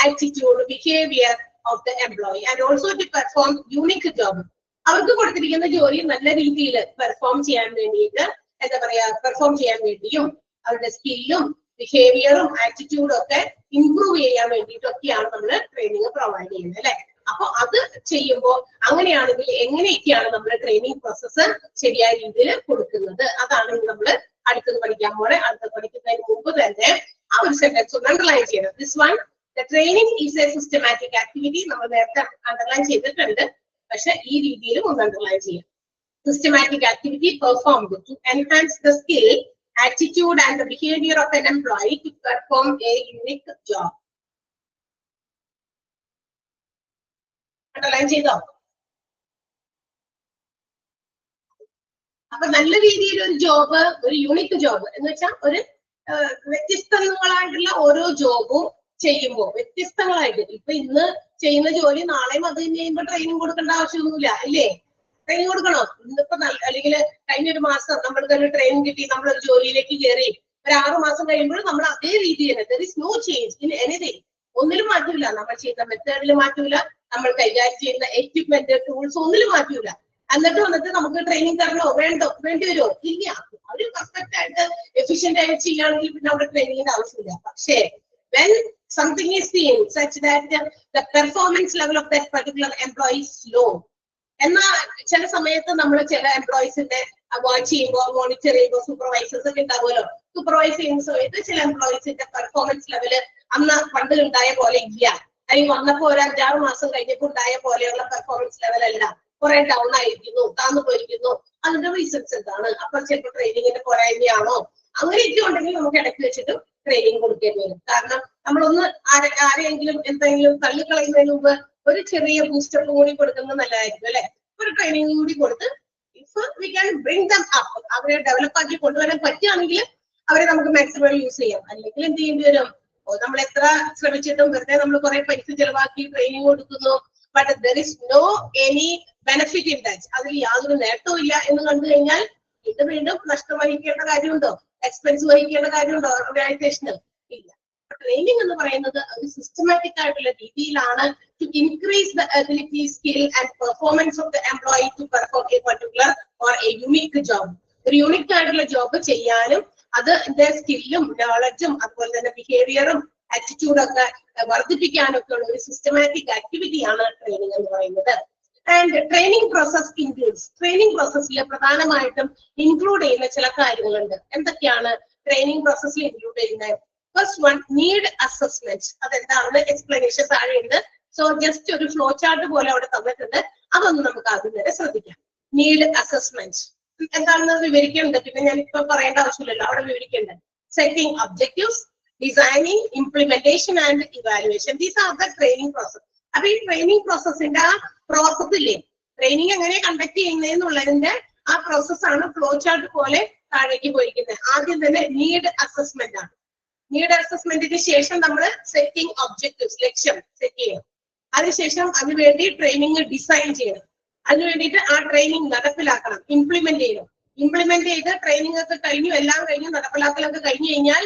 attitude, behaviour of the employee and also to perform unique job. അവർക്ക് കൊടുത്തിരിക്കുന്ന ജോലി നല്ല രീതിയിൽ പെർഫോം ചെയ്യാൻ വേണ്ടിയിട്ട് എന്താ പറയാ പെർഫോം ചെയ്യാൻ വേണ്ടിയും അവരുടെ സ്കില്ലും ബിഹേവിയറും ആറ്റിറ്റ്യൂഡും ഒക്കെ ഇംപ്രൂവ് ചെയ്യാൻ വേണ്ടിയിട്ടൊക്കെയാണ് നമ്മൾ ട്രെയിനിങ് പ്രൊവൈഡ് ചെയ്യുന്നത് അല്ലെ. അപ്പൊ അത് ചെയ്യുമ്പോൾ അങ്ങനെയാണെങ്കിൽ എങ്ങനെയൊക്കെയാണ് നമ്മൾ ട്രെയിനിങ് പ്രോസസ്സ് ശരിയായ രീതിയിൽ കൊടുക്കുന്നത്, അതാണ് നമ്മൾ അടുത്തത് പഠിക്കാൻ പോലെ. അടുത്തത് പഠിക്കുന്നതിന് മുമ്പ് തന്നെ ആ ഒരു സെന്റൻസ് ഒന്ന് അണ്ടർലൈൻ ചെയ്യണം. This one, the training is A systematic activity. നമ്മൾ നേരത്തെ അണ്ടർലൈൻ ചെയ്തിട്ടുണ്ട്, പക്ഷെ ഈ രീതിയിലും ഒന്ന് അണ്ടർലൈൻ ചെയ്യാം. Systematic activity performed to enhance the skill, attitude and the behavior of an employee to perform a unique job. Underline ചെയ്തോ? അപ്പൊ നല്ല രീതിയിൽ ഒരു ജോബ്, ഒരു യൂണിക് ജോബ് എന്ന് വെച്ചാൽ ഒരു വ്യത്യസ്തങ്ങളായിട്ടുള്ള ഓരോ ജോബും ചെയ്യുമ്പോൾ വ്യത്യസ്തങ്ങളായിട്ട്, ഇപ്പൊ ഇന്ന് ചെയ്യുന്ന ജോലി നാളെയും അത് ചെയ്യുമ്പോൾ ട്രെയിനിങ് കൊടുക്കേണ്ട ആവശ്യമൊന്നുമില്ല ഇല്ലേ? ട്രെയിനിങ് കൊടുക്കണോ? ഇന്നിപ്പോ അല്ലെങ്കിൽ കഴിഞ്ഞൊരു മാസം നമ്മൾക്ക് ഒരു ട്രെയിനിങ് കിട്ടി, നമ്മളൊരു ജോലിയിലേക്ക് കയറി, ഒരു 6 മാസം കഴിയുമ്പോൾ നമ്മൾ അതേ രീതിയിൽ there is no change in anything. ഒന്നിലും മാറ്റൂല. നമ്മൾ ചെയ്യുന്ന മെത്തേഡിൽ മാറ്റൂല, നമ്മൾ കൈകാര്യം ചെയ്യുന്ന എക്വിപ്മെന്റ് ടൂൾസ് ഒന്നിലും മാറ്റൂല. എന്നിട്ട് വന്നിട്ട് നമുക്ക് ട്രെയിനിങ് തരണോ വേണ്ടി വരുമോ? ഇല്ല. അവർ പെർഫെക്റ്റ് ആയിട്ട് എഫിഷ്യന്റ് ആയിട്ട് ചെയ്യുകയാണെങ്കിൽ പിന്നെ അവിടെ ട്രെയിനിങ്ങിന്റെ ആവശ്യമില്ല. പക്ഷേ when something is seen such that the performance level of that particular employee is low, എന്നാൽ ചില സമയത്ത് നമ്മൾ ചില എംപ്ലോയീസിന്റെ വാച്ച് ചെയ്യുമ്പോൾ, മോണിറ്റർ ചെയ്യുമ്പോൾ സൂപ്പർവൈസേഴ്സ് ഒക്കെ ഉണ്ടാവുമല്ലോ. സൂപ്പർവൈസ് ചെയ്യുന്ന സമയത്ത് ചില എംപ്ലോയീസിന്റെ പെർഫോമൻസ് ലെവല് അന്ന് പണ്ട് ഉണ്ടായ പോലെ ഇല്ല, അല്ലെങ്കിൽ വന്നപ്പോ ഒരു 5-6 മാസം കഴിഞ്ഞപ്പോൾ ഉണ്ടായ പോലെയുള്ള പെർഫോമൻസ് ലെവൽ അല്ല, കുറെ ഡൗൺ ആയിരിക്കുന്നു, താന്നു പോയിരിക്കുന്നു. അതിന്റെ റീസൺസ് എന്താണ്? അപ്പൊ ചിലപ്പോൾ ട്രെയിനിങ്ങിന്റെ പോരായ്മയാണോ? അങ്ങനെയൊക്കെ ഉണ്ടെങ്കിൽ നമുക്ക് ഇടയ്ക്ക് വെച്ചിട്ട് ട്രെയിനിങ് കൊടുക്കേണ്ടി വരും. കാരണം നമ്മളൊന്ന് ആരെങ്കിലും എന്തെങ്കിലും തള്ളിക്കളയുന്നതിന് മുമ്പ് ഒരു ചെറിയ ബൂസ്റ്റപ്പ് കൂടി കൊടുക്കുന്നത് നല്ലതായിരിക്കും അല്ലെ. ഒരു ട്രെയിനിങ് കൂടി കൊടുത്ത് if we can bring them up, അവരെ ഡെവലപ്പ് ആക്കി കൊണ്ടുവരാൻ പറ്റുകയാണെങ്കിൽ അവരെ നമുക്ക് മാക്സിമം യൂസ് ചെയ്യാം. അല്ലെങ്കിൽ എന്ത് ചെയ്യേണ്ടി വരും? നമ്മൾ എത്ര ശ്രമിച്ചിട്ടും വെറുതെ നമ്മൾ കുറെ പൈസ ചെലവാക്കി ട്രെയിനിങ് കൊടുക്കുന്നു, but there is no any benefit in that. അതിൽ യാതൊരു നേട്ടവും ഇല്ല എന്ന് കണ്ടു കഴിഞ്ഞാൽ ഇത് വീണ്ടും നഷ്ടം വഹിക്കേണ്ട കാര്യമുണ്ടോ? എക്സ്പെൻസ് വഹിക്കേണ്ട കാര്യമുണ്ടോ ഓർഗനൈസേഷന്? ഇല്ല. ട്രെയിനിങ് എന്ന് പറയുന്നത് ഒരു സിസ്റ്റമാറ്റിക് ആയിട്ടുള്ള രീതിയിലാണ് to increase the ability, skill and performance of the employee to perform a particular or a unique job. ഒരു യൂണിക് ആയിട്ടുള്ള ജോബ് ചെയ്യാനും അതിന്റെ സ്കില്ലും നോളജും അതുപോലെ തന്നെ ബിഹേവിയറും ആറ്റിറ്റ്യൂഡും ഒക്കെ വർദ്ധിപ്പിക്കാനൊക്കെ ഉള്ള ഒരു സിസ്റ്റമാറ്റിക് ആക്ടിവിറ്റിയാണ് ട്രെയിനിങ് എന്ന് പറയുന്നത്. And training process includes, training പ്രോസസ്സിൽ പ്രധാനമായിട്ടും ഇൻക്ലൂഡ് ചെയ്യുന്ന ചില കാര്യങ്ങളുണ്ട്. എന്തൊക്കെയാണ് ട്രെയിനിങ് പ്രോസസ്സിൽ ഇൻക്ലൂഡ് ചെയ്യുന്നത്? First one, need assessment. അതെന്താണെന്ന് എക്സ്പ്ലനേഷൻ താഴെയുണ്ട്. സോ ജസ്റ്റ് ഒരു ഫ്ലോ ചാർട്ട് പോലെ അവിടെ തന്നിട്ടുണ്ട്, അതൊന്ന് നമുക്ക് ആദ്യം തന്നെ ശ്രദ്ധിക്കാം. നീഡ് അസസ്മെന്റ് എന്താണെന്ന് വിവരിക്കേണ്ടത്, പിന്നെ ഞാൻ ഇപ്പൊ പറയേണ്ട ആവശ്യമില്ലല്ലോ, അവിടെ വിവരിക്കേണ്ടത്. Setting objectives, designing, implementation and evaluation. These are the training process. അപ്പൊ ഈ ട്രെയിനിങ് പ്രോസസ്സിന്റെ ആ പ്രോസസ് ഇല്ലേ, ട്രെയിനിങ് എങ്ങനെ കണ്ടക്ട് ചെയ്യുന്നതെന്നുള്ളതിന്റെ ആ പ്രോസസ്സാണ് ഫ്ലോ ചാർട്ട് പോലെ താഴേക്ക് പോയിരിക്കുന്നത്. ആദ്യം തന്നെ നീഡ് അസസ്മെന്റ് ആണ്. നീഡ് അസസ്മെന്റിന് ശേഷം നമ്മൾ സെറ്റിംഗ് ഒബ്ജക്റ്റീവ്സ്, ലക്ഷ്യം സെറ്റ് ചെയ്യണം. അതിനുശേഷം അതിനുവേണ്ടി ട്രെയിനിങ് ഡിസൈൻ ചെയ്യണം. അതിനു വേണ്ടിയിട്ട് ആ ട്രെയിനിങ് നടപ്പിലാക്കണം, ഇംപ്ലിമെന്റ് ചെയ്യണം. ഇംപ്ലിമെന്റ് ചെയ്ത് ട്രെയിനിങ് ഒക്കെ കഴിഞ്ഞു, എല്ലാം കഴിഞ്ഞു, നടപ്പിലാക്കലൊക്കെ കഴിഞ്ഞു കഴിഞ്ഞാൽ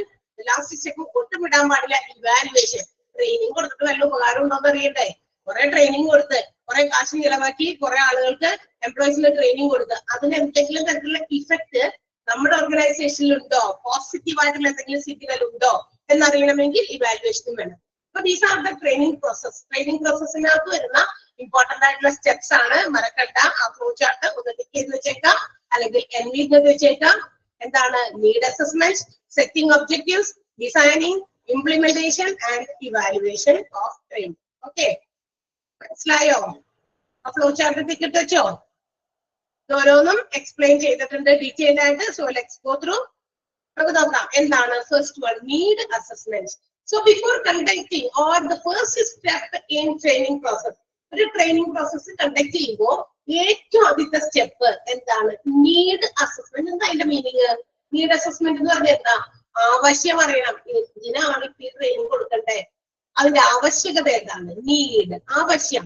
ലാസ്റ്റ് സ്റ്റെപ്പ് ഒട്ടും വിടാൻ പാടില്ല, ഇവാലുവേഷൻ. ട്രെയിനിങ് കൊടുത്തിട്ട് വല്ല ഉപകാരം ഉണ്ടോന്ന് അറിയണ്ടേ? കുറെ ട്രെയിനിങ് കൊടുത്ത് കുറെ കാശ് ചിലവാക്കി കുറെ ആളുകൾക്ക് എംപ്ലോയീസിന് ട്രെയിനിങ് കൊടുത്ത് അതിന് എന്തെങ്കിലും തരത്തിലുള്ള ഇഫക്ട് നമ്മുടെ ഓർഗനൈസേഷനിൽ ഉണ്ടോ, പോസിറ്റീവ് ആയിട്ടുള്ള എന്തെങ്കിലും സിഗ്നൽ ഉണ്ടോ എന്നറിയണമെങ്കിൽ ഇവാലുവേഷനും വേണം. അപ്പൊ these are the training process. Training പ്രോസസ്സിനകത്ത് വരുന്ന ഇമ്പോർട്ടന്റ് ആയിട്ടുള്ള സ്റ്റെപ്സ് ആണ്. മറക്കണ്ട, ആ ഫ്ലോ ചാർട്ട് ഒന്ന് ടിക്ക് ചെയ്ത് വെച്ചേക്കാം, അല്ലെങ്കിൽ എൻവിന്ന് വെച്ചേക്കാം. എന്താണ്? Need assessment, setting objectives, designing, implementation and evaluation of training. Okay, മനസ്സിലായോ? ആ ഫ്ലോ ചാർട്ട് ടിക്ക് ഇട്ട് വെച്ചോ? ഓരോന്നും എക്സ്പ്ലെയിൻ ചെയ്തിട്ടുണ്ട് ഡീറ്റെയിൽ ആയിട്ട്. So let's go through. നമുക്ക് നോക്കാം എന്താണ്. First one, need assessment. So before conducting or the first step in training process, ഒരു ട്രെയിനിങ് പ്രോസസ് കണ്ടക്ട് ചെയ്യുമ്പോൾ ഏറ്റവും ആദ്യത്തെ സ്റ്റെപ്പ് എന്താണ്? Need assessment. എന്താ അതിന്റെ മീനിങ്? നീഡ് അസസ്മെന്റ് എന്ന് പറഞ്ഞാൽ എന്താ? ആവശ്യം അറിയണം. ഇതിനാണ് ഇപ്പൊ ട്രെയിനിങ് കൊടുക്കണ്ടേ, അതിന്റെ ആവശ്യകത എന്താണ്? നീഡ്, ആവശ്യം.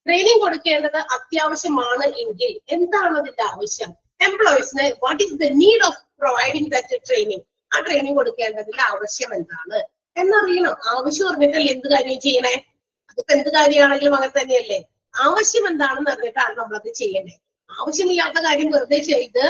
ട്രെയിനിങ് കൊടുക്കേണ്ടത് അത്യാവശ്യമാണ് എങ്കിൽ എന്താണ് അതിന്റെ ആവശ്യം? എംപ്ലോയീസിന് what is the need of providing that training? ആ ട്രെയിനിങ് കൊടുക്കേണ്ടതിന്റെ ആവശ്യം എന്താണ് എന്നറിയണം. ആവശ്യം അറിഞ്ഞിട്ടല്ലേ എന്ത് കാര്യം ചെയ്യണേ? അതിപ്പോ എന്ത് കാര്യമാണെങ്കിലും അങ്ങനെ തന്നെയല്ലേ. ആവശ്യം എന്താണെന്ന് അറിഞ്ഞിട്ടാണ് നമ്മളത് ചെയ്യണേ. ആവശ്യമില്ലാത്ത കാര്യം വെറുതെ ചെയ്ത്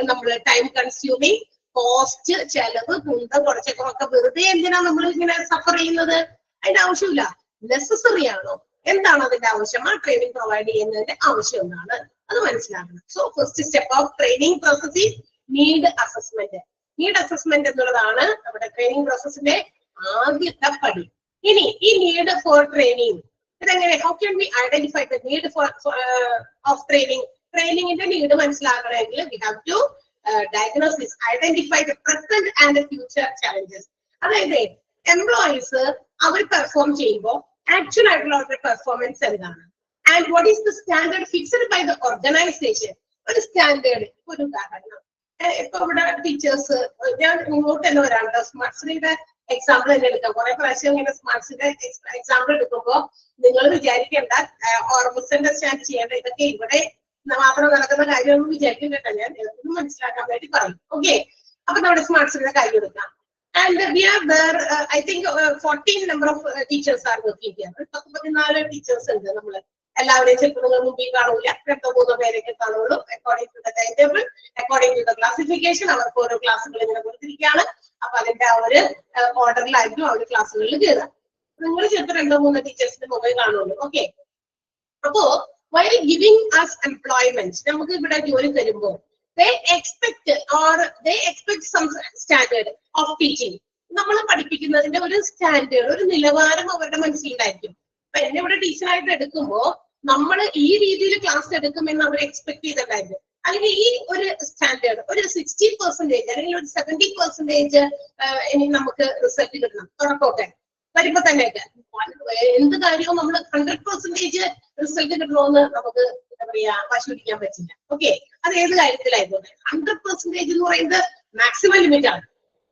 നമ്മൾ ടൈം കൺസ്യൂമിങ്, കോസ്റ്റ്, ചെലവ്, കുന്തം കുറച്ചൊക്കെ വെറുതെ എന്തിനാ നമ്മൾ ഇങ്ങനെ സഫർ ചെയ്യുന്നത്? അതിന്റെ ആവശ്യമില്ല. നെസസറി ആണോ? എന്താണ് അതിന്റെ ആവശ്യം? ആ ട്രെയിനിങ് പ്രൊവൈഡ് ചെയ്യുന്നതിന്റെ ആവശ്യം എന്താണ് അത് മനസ്സിലാക്കണം. So first step of training process is need assessment. Need assessment എന്നുള്ളതാണ് നമ്മുടെ ട്രെയിനിങ് പ്രോസസ്സിന്റെ ആദ്യത്തെ പടി. ഇനി ഈ നീഡ് ഫോർ ട്രെയിനിങ് ഇതെങ്ങനെ, how can we identify the need for of training? ട്രെയിനിങ്ങിന്റെ നീഡ് മനസ്സിലാക്കണമെങ്കിൽ we have to diagnosis, identify the present and future challenges. അതായത് എംപ്ലോയീസ് അവർ പെർഫോം ചെയ്യുമ്പോൾ ആക്ച്വൽ ആയിട്ടുള്ള അവരുടെ പെർഫോമൻസ് എന്താണ്, and what is the standard fixed by the organisation. ഒരു standard, ഒരു ഉദാഹരണം, ഇപ്പൊ ഇവിടെ ടീച്ചേഴ്സ്, ഞാൻ ഇങ്ങോട്ട് തന്നെ വരാം, സ്മാർട്സിന്റെ എക്സാമ്പിൾ തന്നെ എടുക്കാം. കുറെ പ്രാവശ്യം ഇങ്ങനെ സ്മാർട്സിന്റെ എക്സാമ്പിൾ എടുക്കുമ്പോൾ നിങ്ങൾ വിചാരിക്കേണ്ട ഓർ മിസ്അണ്ടർസ്റ്റാൻഡ് ചെയ്യേണ്ട, ഇതൊക്കെ ഇവിടെ മാത്രം നടക്കുന്ന കാര്യമൊന്നും വിചാരിക്കേണ്ട, ഞാൻ എല്ലാം മനസ്സിലാക്കാൻ വേണ്ടി പറയും. ഓക്കെ, അപ്പൊ നമ്മുടെ സ്മാർട്സിന്റെ കാര്യം എടുക്കാം. And we are there, I think 14 number of teachers are working here. 14 teachers ഉണ്ട്. നമ്മൾ എല്ലാവരെയും ചിലപ്പോൾ മുമ്പിൽ കാണൂല, 2-3 പേരൊക്കെ കാണുള്ളൂ. According to the time table, according to the classification അവർക്ക് ഓരോ ക്ലാസ്സുകൾ ഇങ്ങനെ കൊടുത്തിരിക്കുകയാണ്. അപ്പൊ അതിന്റെ ആ ഒരു ഓർഡറിലായിരിക്കും അവർ ക്ലാസ്സുകളിൽ കയറുക. നിങ്ങൾ ചിലപ്പോൾ 2-3 ടീച്ചേഴ്സിന്റെ മുമ്പിൽ കാണുള്ളൂ. ഓക്കെ, അപ്പോ while giving us employment, നമുക്ക് ഇവിടെ ജോലി തരുമ്പോൾ they expect some standard of teaching. നമ്മൾ പഠിപ്പിക്കുന്നതിന്റെ ഒരു സ്റ്റാൻഡേർഡ്, ഒരു നിലവാരം അവരുടെ മനസ്സിലുണ്ടായിരിക്കും. അപ്പൊ എന്നെ ഇവിടെ ടീച്ചറായിട്ട് എടുക്കുമ്പോൾ നമ്മൾ ഈ രീതിയിൽ ക്ലാസ് എടുക്കുമെന്ന് അവർ എക്സ്പെക്ട് ചെയ്തിട്ടുണ്ടായിരുന്നു. അല്ലെങ്കിൽ ഈ ഒരു സ്റ്റാൻഡേർഡ് ഒരു 60% അല്ലെങ്കിൽ ഒരു 70% ഇനി നമുക്ക് റിസൾട്ട് കിട്ടണം തുറക്കോട്ടെ വരുമ്പോ തന്നെയൊക്കെ. എന്ത് കാര്യവും നമ്മൾ 100% റിസൾട്ട് കിട്ടണമെന്ന് നമുക്ക് എന്താ പറയാ വാശി പിടിക്കാൻ പറ്റില്ല. ഓക്കെ, അത് ഏത് കാര്യത്തിലായിക്കോട്ടെ 100% എന്ന് പറയുന്നത് മാക്സിമം ലിമിറ്റ് ആണ്.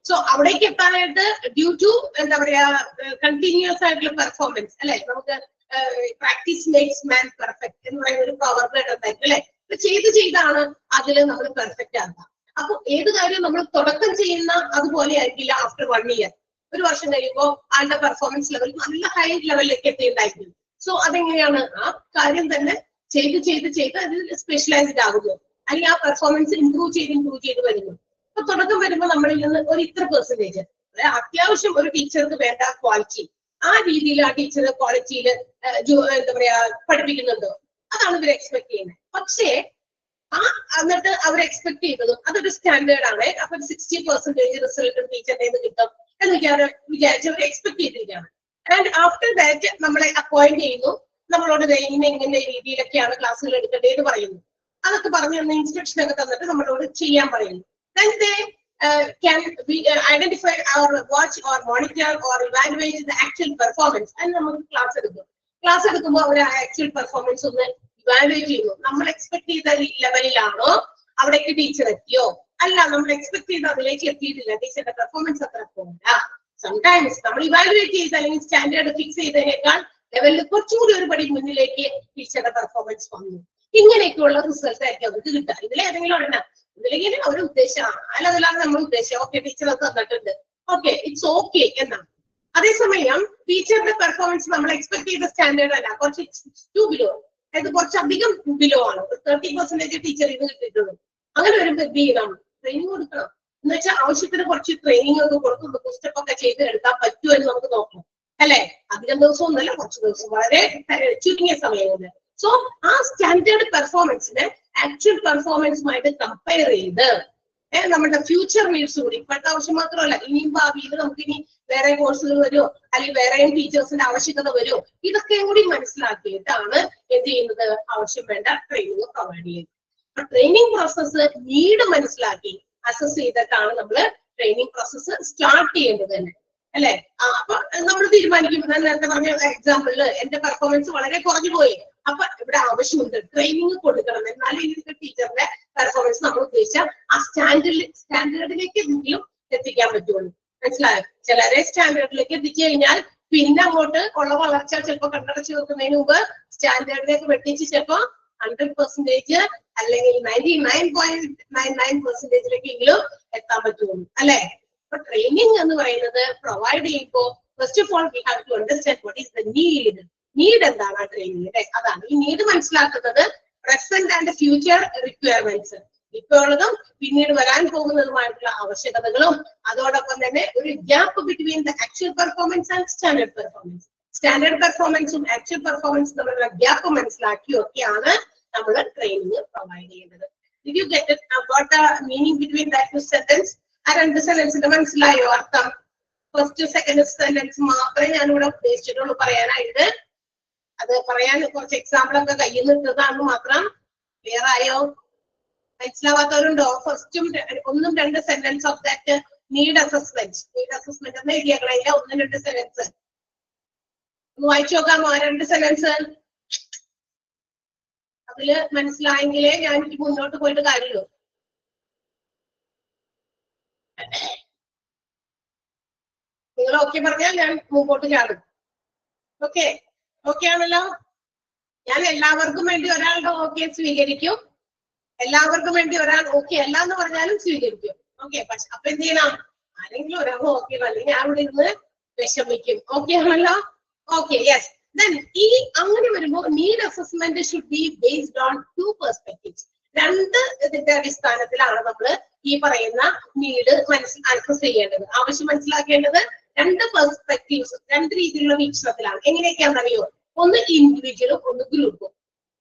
സോ അവിടേക്ക് എത്താനായിട്ട് ഡ്യൂ ടു എന്താ പറയാ കണ്ടിന്യൂസ് ആയിട്ടുള്ള പെർഫോമൻസ് അല്ലെ, നമുക്ക് പ്രാക്ടീസ് മേക്സ് മാൻ പെർഫെക്റ്റ് എന്ന് പറയുന്ന ഒരു പവർ ഉണ്ടായിരിക്കും അല്ലെ. ചെയ്താണ് അതിൽ നമ്മൾ പെർഫെക്റ്റ് ആക്കുക. അപ്പൊ ഏത് കാര്യം നമ്മൾ തുടക്കം ചെയ്യുന്ന അതുപോലെ ആയിരിക്കില്ല ആഫ്റ്റർ 1 year. ഒരു വർഷം കഴിയുമ്പോൾ ആളുടെ പെർഫോമൻസ് ലെവൽ നല്ല ഹൈ ലെവലിലേക്ക് എത്തിയിട്ടുണ്ടായിരിക്കും. സോ അതെങ്ങനെയാണ്? ആ കാര്യം തന്നെ ചെയ്ത് അതിൽ സ്പെഷ്യലൈസ്ഡ് ആകുന്നു, അല്ലെങ്കിൽ ആ പെർഫോമൻസ് ഇംപ്രൂവ് ചെയ്ത് വരുന്നു. അപ്പൊ തുടക്കം വരുമ്പോൾ നമ്മളിൽ നിന്ന് ഒരു ഇത്ര പെർസെന്റേജ് അത്യാവശ്യം ഒരു ടീച്ചർക്ക് വേണ്ട ക്വാളിറ്റി, ആ രീതിയിൽ ആ ടീച്ചർ ക്വാളിറ്റിയിൽ എന്താ പറയാ പഠിപ്പിക്കുന്നുണ്ടോ, അതാണ് ഇവർ എക്സ്പെക്ട് ചെയ്യുന്നത്. പക്ഷേ എന്നിട്ട് അവർ എക്സ്പെക്ട് ചെയ്തതും അതൊരു സ്റ്റാൻഡേർഡ് ആണ്. അപ്പൊ 60% റിസൾട്ട് ടീച്ചറിന്റെ കിട്ടും എന്ന് വിചാരിച്ചവർ എക്സ്പെക്ട് ചെയ്തിരിക്കുകയാണ്. ആൻഡ് ആഫ്റ്റർ ദാറ്റ് നമ്മളെ അപ്പോയിന്റ് ചെയ്യുന്നു, നമ്മളോട് ഇങ്ങനെ രീതിയിലൊക്കെയാണ് ക്ലാസ്സുകൾ എടുക്കേണ്ടത് പറയുന്നു. അതൊക്കെ പറഞ്ഞു തന്ന ഇൻസ്ട്രക്ഷൻ ഒക്കെ തന്നിട്ട് നമ്മളോട് ചെയ്യാൻ പറയുന്നു. Then they can we identify or watch or monitor or evaluate the actual performance. And നമുക്ക് ക്ലാസ് എടുക്കുമ്പോൾ അവർ ആക്ച്വൽ പെർഫോമൻസ് ഒന്ന് ഇവാലുവേറ്റ് ചെയ്യുന്നു. നമ്മൾ എക്സ്പെക്ട് ചെയ്ത ലെവലിലാണോ അവിടേക്ക് ടീച്ചർ എത്തിയോ, അല്ല നമ്മൾ എക്സ്പെക്ട് ചെയ്ത അതിലേക്ക് എത്തിയിട്ടില്ല, ടീച്ചറുടെ പെർഫോമൻസ് അത്ര പോകില്ല. സംടൈംസ് നമ്മൾ ഇവാലുവേറ്റ് ചെയ്ത് അല്ലെങ്കിൽ സ്റ്റാൻഡേർഡ് ഫിക്സ് ചെയ്തതിനേക്കാൾ ലെവലിൽ കുറച്ചുകൂടി ഒരു പടി മുന്നിലേക്ക് ടീച്ചറുടെ പെർഫോമൻസ് വന്നു. ഇങ്ങനെയൊക്കെയുള്ള റിസൾട്ട് ആയിരിക്കും അവർക്ക് കിട്ടുക. ഇതിലേതെങ്കിലും ഒരെണ്ണം ഇതിലെങ്കിലും ഒരു ഉദ്ദേശമാണ്, അല്ലാതെ നമ്മൾ ഉദ്ദേശം ഓക്കെ ടീച്ചർ അത് തന്നിട്ടുണ്ട്, ഓക്കെ ഇറ്റ്സ് ഓക്കെ എന്നാണ്. അതേസമയം ടീച്ചറുടെ പെർഫോമൻസ് നമ്മൾ എക്സ്പെക്ട് ചെയ്ത സ്റ്റാൻഡേർഡ് അല്ല, കുറച്ച് ടു ബിലോ, അതായത് കുറച്ചധികം ബിലോ ആണ്. 30% ടീച്ചർ ഇത് കിട്ടിയിട്ടുള്ളൂ. അങ്ങനെ വരുമ്പോൾ എന്ത് ചെയ്യണം? ട്രെയിനിങ് കൊടുക്കണം. എന്ന് വെച്ചാൽ ആവശ്യത്തിന് കുറച്ച് ട്രെയിനിങ് ഒക്കെ കൊടുക്കുന്നു, പുസ്റ്റപ്പ് ഒക്കെ ചെയ്ത് എടുക്കാൻ പറ്റുമോ എന്ന് നമുക്ക് നോക്കണം അല്ലെ. അധികം ദിവസം ഒന്നല്ല, കുറച്ച് ദിവസം, വളരെ ചുരുങ്ങിയ സമയങ്ങളിൽ. സോ ആ സ്റ്റാൻഡേർഡ് പെർഫോമൻസിനെ ആക്ച്വൽ പെർഫോമൻസുമായിട്ട് കമ്പയർ ചെയ്ത് നമ്മുടെ ഫ്യൂച്ചർ നീഡ്സ് കൂടി, ഇപ്പോഴത്തെ ആവശ്യം മാത്രമല്ല ഇനിയും ഭാവിയിൽ നമുക്ക് ഇനി വേറെ കോഴ്സുകൾ വരുമോ അല്ലെങ്കിൽ വേറെയും ടീച്ചേഴ്സിന്റെ ആവശ്യകത വരുമോ, ഇതൊക്കെയും കൂടി മനസ്സിലാക്കിയിട്ടാണ് എന്ത് ചെയ്യുന്നത്, ആവശ്യം വേണ്ട ട്രെയിനിങ് പ്രൊവൈഡ് ചെയ്യുന്നത്. ട്രെയിനിങ് പ്രോസസ്സ് നീഡ് മനസ്സിലാക്കി അസസ് ചെയ്തിട്ടാണ് നമ്മൾ ട്രെയിനിങ് പ്രോസസ്സ് സ്റ്റാർട്ട് ചെയ്യേണ്ടത് തന്നെ അല്ലെ. അപ്പൊ നമ്മൾ തീരുമാനിക്കും, ഞാൻ നേരത്തെ പറഞ്ഞ എക്സാമ്പിളില് എന്റെ പെർഫോമൻസ് വളരെ കുറഞ്ഞു പോയി, അപ്പൊ ഇവിടെ ആവശ്യമുണ്ട് ട്രെയിനിങ് കൊടുക്കണം, എന്നാലും ഇതിന്റെ ടീച്ചറിന്റെ പെർഫോമൻസ് നമ്മൾ ഉദ്ദേശിച്ച ആ സ്റ്റാൻഡേർഡിലേക്ക് എന്തെങ്കിലും എത്തിക്കാൻ പറ്റുള്ളൂ. മനസ്സിലായോ? ചിലരെ സ്റ്റാൻഡേർഡിലേക്ക് എത്തിച്ചു കഴിഞ്ഞാൽ പിന്നെ അങ്ങോട്ട് ഉള്ള വളർച്ച ചിലപ്പോൾ കണ്ണടച്ച് വെക്കുന്നതിന് മുമ്പ് സ്റ്റാൻഡേർഡിലേക്ക് വെട്ടിച്ച് ചിലപ്പോ 100% അല്ലെങ്കിൽ 99.99%ലേക്കെങ്കിലും എത്താൻ പറ്റുള്ളൂ അല്ലെ. അപ്പൊ ട്രെയിനിങ് എന്ന് പറയുന്നത് പ്രൊവൈഡ് ചെയ്യുമ്പോ first of all we have to understand what is the need. Need എന്താണ് ആ ട്രെയിനിങ് അല്ലെ. അതാണ് ഈ നീഡ് മനസ്സിലാക്കുന്നത് പ്രസന്റ് ആൻഡ് ഫ്യൂച്ചർ റിക്വയർമെന്റ്സ്, ഇപ്പൊ ഉള്ളതും പിന്നീട് വരാൻ പോകുന്നതുമായിട്ടുള്ള ആവശ്യകതകളും അതോടൊപ്പം തന്നെ ഒരു gap between the actual performance and standard performance. Standard പെർഫോമൻസും ആക്ച്വൽ പെർഫോമൻസും തമ്മിലുള്ള ഗ്യാപ്പ് മനസ്സിലാക്കിയൊക്കെയാണ് നമ്മൾ ട്രെയിനിങ് പ്രൊവൈഡ് ചെയ്യുന്നത്. Did you get it? What the meaning between that two sentence? ആ രണ്ട് സെന്റൻസിന്റെ മനസ്സിലായോ അർത്ഥം? ഫസ്റ്റ് സെക്കൻഡ് സെന്റൻസ് മാത്രമേ ഞാൻ ഇവിടെ ഉദ്ദേശിച്ചിട്ടുള്ളൂ പറയാനായിട്ട്. അത് പറയാൻ കുറച്ച് എക്സാമ്പിൾ ഒക്കെ കയ്യിൽ നിന്നതാണ് മാത്രം. ക്ലിയർ ആയോ? മനസ്സിലാവാത്തവരുണ്ടോ? ഫസ്റ്റും ഒന്നും രണ്ട് sentence of that need assessment എന്ന് എഴുതിയാക്കളില്ല. ഒന്നും രണ്ട് സെന്റൻസ് ഒന്ന് വായിച്ചു നോക്കാമോ? രണ്ട് സെന്റൻസ് അതില് മനസ്സിലായെങ്കിലേ ഞാൻ എനിക്ക് മുന്നോട്ട് പോയിട്ട് കാര്യമുള്ളൂ. നിങ്ങൾ ഓക്കെ പറഞ്ഞാൽ ഞാൻ മുമ്പോട്ട് ചാടും. ഓക്കെ ഓക്കെ ആണല്ലോ. ഞാൻ എല്ലാവർക്കും വേണ്ടി ഒരാളുടെ ഓക്കെ സ്വീകരിക്കും, എല്ലാവർക്കും വേണ്ടി ഒരാൾ ഓക്കെ അല്ല എന്ന് പറഞ്ഞാലും സ്വീകരിക്കും. ഓക്കെ, പക്ഷെ അപ്പൊ എന്ത് ചെയ്യണം? ആരെങ്കിലും ഒരാൾ ഓക്കെ അല്ലെങ്കിൽ ഞാൻ ഇവിടെ ഇരുന്ന് വിഷമിക്കും. ഓക്കെ ആണല്ലോ. Okay, yes. Then ഈ അങ്ങനെ വരുമ്പോൾ need assessment should be based on two perspectives. രണ്ട് ഇതിന്റെ അടിസ്ഥാനത്തിലാണ് നമ്മൾ ഈ പറയുന്ന നീഡ് അസസ് ചെയ്യേണ്ടത്, ആവശ്യം മനസ്സിലാക്കേണ്ടത്. രണ്ട് പെർസ്പെക്റ്റീവ്സ്, രണ്ട് രീതിയിലുള്ള വീക്ഷണത്തിലാണ്. എങ്ങനെയൊക്കെയാണെന്നറിയോ? ഒന്ന് ഇൻഡിവിജ്വലും ഒന്ന് ഗ്രൂപ്പും.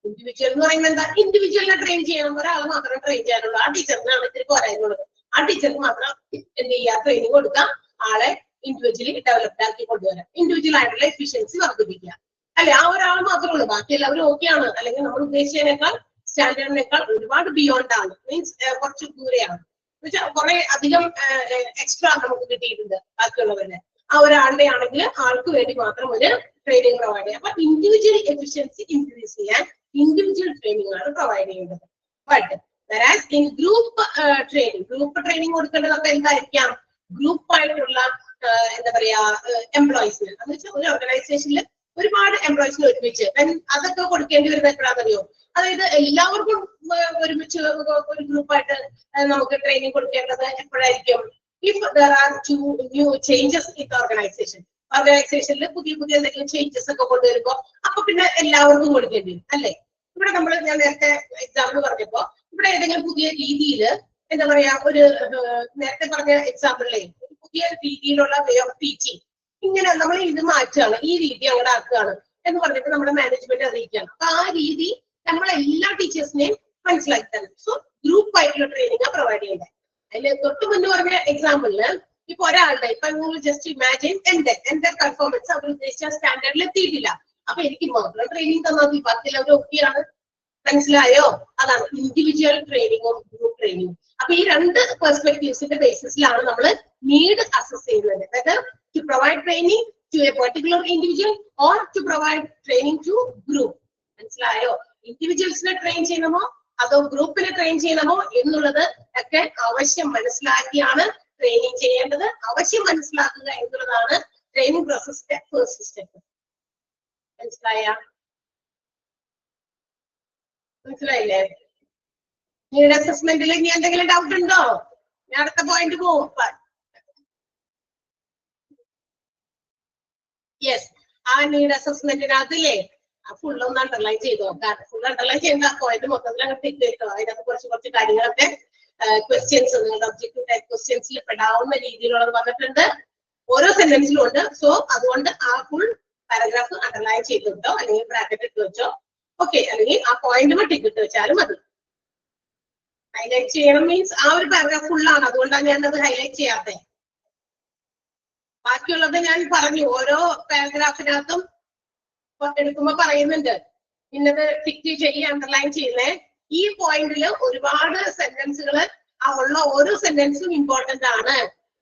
ഇൻഡിവിജ്വൽ എന്ന് പറയുന്നത് എന്താ? ഇൻഡിവിജ്വലിനെ ട്രെയിൻ ചെയ്യണം, ഒരാളെ മാത്രം ട്രെയിൻ ചെയ്യാനുള്ളൂ. ആ ടീച്ചറിനാണ് ഇത്തിരി പോരായ്മയുള്ളത്. ആ ടീച്ചർക്ക് മാത്രം എന്ത് ചെയ്യുക? ട്രെയിനിങ് കൊടുക്കാം, ആളെ ഇൻഡിവിജ്വലി ഡെവലപ്ഡ് ആക്കി കൊണ്ടുവരാം, ഇൻഡിവിജ്വൽ ആയിട്ടുള്ള എഫിഷ്യൻസി വർദ്ധിപ്പിക്കുക അല്ലെ. ആ ഒരാൾ മാത്രമേ ഉള്ളൂ, ബാക്കി എല്ലാവരും ഓക്കെയാണ്. അല്ലെങ്കിൽ നമ്മൾ ഉദ്ദേശിച്ചതിനേക്കാൾ സ്റ്റാൻഡേർഡിനേക്കാൾ ഒരുപാട് ബിയോണ്ട് ആണ്, മീൻസ് കുറച്ച് ദൂരെയാണ്. കുറെ അധികം എക്സ്ട്രാ നമുക്ക് കിട്ടിയിട്ടുണ്ട് ബാക്കിയുള്ളവരുടെ. ആ ഒരാളുടെ ആണെങ്കിൽ ആൾക്ക് വേണ്ടി മാത്രം ഒരു ട്രെയിനിങ് പ്രൊവൈഡ് ചെയ്യാം. അപ്പൊ ഇൻഡിവിജ്വൽ എഫിഷ്യൻസി ഇൻക്രീസ് ചെയ്യാൻ ഇൻഡിവിജ്വൽ ട്രെയിനിങ് ആണ് പ്രൊവൈഡ് ചെയ്യേണ്ടത്. ബട്ട് വെറാസ് ഇൻ ഗ്രൂപ്പ് ട്രെയിനിങ് കൊടുക്കേണ്ടത് അപ്പൊ എന്തായിരിക്കാം? ഗ്രൂപ്പായിട്ടുള്ള എന്താ പറയാ എംപ്ലോയീസിന്, എന്ന് വെച്ചാൽ ഒരു ഓർഗനൈസേഷനിൽ ഒരുപാട് എംപ്ലോയീസിന് ഒരുമിച്ച് അതൊക്കെ കൊടുക്കേണ്ടി വരുന്നത് എപ്പോഴാണെന്നറിയോ? അതായത് എല്ലാവർക്കും ഒരുമിച്ച് ഒരു ഗ്രൂപ്പായിട്ട് നമുക്ക് ട്രെയിനിങ് കൊടുക്കേണ്ടത് എപ്പോഴായിരിക്കും? If there are new changes in ഓർഗനൈസേഷനിൽ പുതിയ എന്തെങ്കിലും ചേഞ്ചസ് ഒക്കെ കൊണ്ടുവരുമ്പോ അപ്പൊ പിന്നെ എല്ലാവർക്കും കൊടുക്കേണ്ടി വരും അല്ലെ. ഇവിടെ ഞാൻ നേരത്തെ എക്സാമ്പിൾ പറഞ്ഞപ്പോ ഇവിടെ ഏതെങ്കിലും പുതിയ രീതിയിൽ എന്താ പറയാ, ഒരു നേരത്തെ പറഞ്ഞ എക്സാമ്പിളിലെ പുതിയ രീതിയിലുള്ള വേ ഓഫ് ടീച്ചിങ്, ഇങ്ങനെ നമ്മൾ ഇത് മാറ്റുകയാണ്, ഈ രീതി അങ്ങോട്ട് ആക്കുകയാണ് എന്ന് പറഞ്ഞിട്ട് നമ്മുടെ മാനേജ്മെന്റ് അറിയിക്കുകയാണ്. അപ്പൊ ആ രീതി നമ്മൾ എല്ലാ ടീച്ചേഴ്സിനെയും മനസ്സിലാക്കി തരും. സോ ഗ്രൂപ്പ് ആയിട്ടുള്ള ട്രെയിനിങ് പ്രൊവൈഡ് ചെയ്യേണ്ടത്. അതിൽ തൊട്ട് മുന്നേ പറഞ്ഞ എക്സാമ്പിളില് ഇപ്പൊ ഒരാളുടെ ഇപ്പൊ നിങ്ങൾ ജസ്റ്റ് ഇമാജിൻ എന്റെ പെർഫോമൻസ് അവർ ഉദ്ദേശിച്ച സ്റ്റാൻഡേർഡിൽ എത്തിയിട്ടില്ല. അപ്പൊ എനിക്ക് മാത്രം ട്രെയിനിങ് തന്നാൽ മതി, ബാക്കിയുള്ളവർ ഓക്കെയാണ്. മനസ്സിലായോ? അതാണ് ഇൻഡിവിജ്വൽ ട്രെയിനിങ്ങും ഗ്രൂപ്പ് ട്രെയിനിങ്ങും. അപ്പൊ ഈ രണ്ട് പെർസ്പെക്ടീവ്സിന്റെ ബേസിസിലാണ് നമ്മൾ നീഡ് അസസ് ചെയ്യുന്നത്. അതായത് to provide training to a particular individual or to provide training to group. മനസ്സിലായോ? ഇൻഡിവിജ്വൽസിനെ ട്രെയിൻ ചെയ്യണമോ അതോ ഗ്രൂപ്പിനെ ട്രെയിൻ ചെയ്യണമോ എന്നുള്ളത് ഒക്കെ ആവശ്യം മനസ്സിലാക്കിയാണ് ട്രെയിനിങ് ചെയ്യേണ്ടത്. ആവശ്യം മനസ്സിലാക്കുക എന്നുള്ളതാണ് ട്രെയിനിങ് പ്രോസസ്സിന്റെ ഫസ്റ്റ് സ്റ്റെപ്പ്. മനസ്സിലായില്ലേ? നീഡ് അസസ്മെന്റിൽ ഇനി എന്തെങ്കിലും ഡൗട്ട് ഉണ്ടോ? ഞാൻ അടുത്ത പോയിന്റ് പോകും. യെസ്, ആ നീഡ് അസസ്മെന്റിനകത്തില്ലേ ഫുൾ ഒന്ന് അണ്ടർലൈൻ ചെയ്തോ. കാരണം ഫുൾ അണ്ടർലൈൻ ചെയ്യുന്ന പോയിന്റ് മൊത്തത്തിൽ അങ്ങോട്ട് ഇട്ടോ. അതിനകത്ത് കുറച്ച് കാര്യങ്ങളൊക്കെ ക്വസ്റ്റ്യൻസ്, നിങ്ങളുടെ ഒബ്ജക്റ്റീവ് ടൈപ്പ് ക്വസ്റ്റ്യൻസിൽ പെടാവുന്ന രീതിയിലുള്ളത് വന്നിട്ടുണ്ട്, ഓരോ സെന്റൻസിലും ഉണ്ട്. സോ അതുകൊണ്ട് ആ ഫുൾ പാരഗ്രാഫ് അണ്ടർലൈൻ ചെയ്തിട്ടോ അല്ലെങ്കിൽ ബ്രാക്കറ്റ് ഇട്ട് വെച്ചോ. ഓക്കെ, അല്ലെങ്കിൽ ആ പോയിന്റ് ടിക്ക് ഇട്ട് വെച്ചാലും മതി. ഹൈലൈറ്റ് ചെയ്യണം മീൻസ് ആ ഒരു പാരഗ്രാഫ് ഫുള്ളാണ്, അതുകൊണ്ടാണ് ഞാൻ അത് ഹൈലൈറ്റ് ചെയ്യാത്തത്. ബാക്കിയുള്ളത് ഞാൻ പറഞ്ഞു, ഓരോ പാരഗ്രാഫിനകത്തും എടുക്കുമ്പോ പറയുന്നുണ്ട് ഇന്നത് ടിക്ക് ചെയ്യുക, അണ്ടർലൈൻ ചെയ്യുന്നേ. ഈ പോയിന്റിൽ ഒരുപാട് സെന്റൻസുകൾ ഉള്ള ഓരോ സെന്റൻസും ഇമ്പോർട്ടന്റ് ആണ്.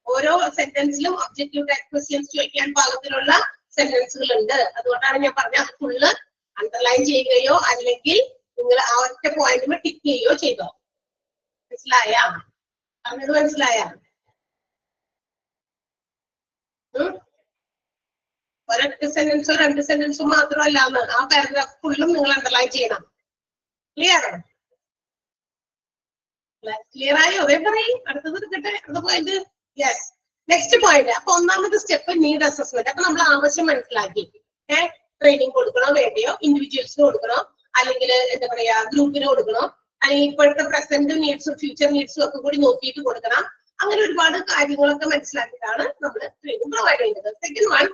ഓരോ സെന്റൻസിലും ഒബ്ജക്റ്റീവ് ടൈപ്പ് ക്വസ്റ്റ്യൻസ് ചോദിക്കാൻ പാകത്തിലുള്ള സെന്റൻസുകൾ ഉണ്ട്. അതുകൊണ്ടാണ് ഞാൻ പറഞ്ഞത് അത് ഫുള്ള് അണ്ടർലൈൻ ചെയ്യുകയോ അല്ലെങ്കിൽ നിങ്ങൾ ആ ഒറ്റ പോയിന്റിൽ ടിക്ക് ചെയ്യുകയോ ചെയ്തോ. മനസ്സിലായ? പറഞ്ഞത് മനസ്സിലായ? ഒരൊറ്റ സെന്റൻസോ 2 സെന്റൻസോ മാത്രമല്ല ആ പാരഗ്രാഫ് ഫുള്ളും നിങ്ങൾ അണ്ടർലൈൻ ചെയ്യണം. ക്ലിയർ ആയോ? വേഗം പറയും. അടുത്തത് എടുക്കട്ടെ. അടുത്ത പോയിന്റ്. Yes, next point. അപ്പൊ ഒന്നാമത്തെ സ്റ്റെപ്പ് നീഡ് അസസ്മെന്റ്. അപ്പൊ നമ്മൾ ആവശ്യം മനസ്സിലാക്കി. ട്രെയിനിങ് കൊടുക്കണോ വേണ്ടിയോ, ഇൻഡിവിജ്വൽസിന് കൊടുക്കണോ അല്ലെങ്കിൽ എന്താ പറയാ ഗ്രൂപ്പിന് കൊടുക്കണോ, അല്ലെങ്കിൽ ഇപ്പോഴത്തെ പ്രസന്റ് നീഡ്സും ഫ്യൂച്ചർ നീഡ്സും ഒക്കെ കൂടി നോക്കിയിട്ട് കൊടുക്കണം. അങ്ങനെ ഒരുപാട് കാര്യങ്ങളൊക്കെ മനസ്സിലാക്കിയിട്ടാണ് നമ്മൾ ട്രെയിനിങ് പ്രൊവൈഡ് ചെയ്യുന്നത്. Second one,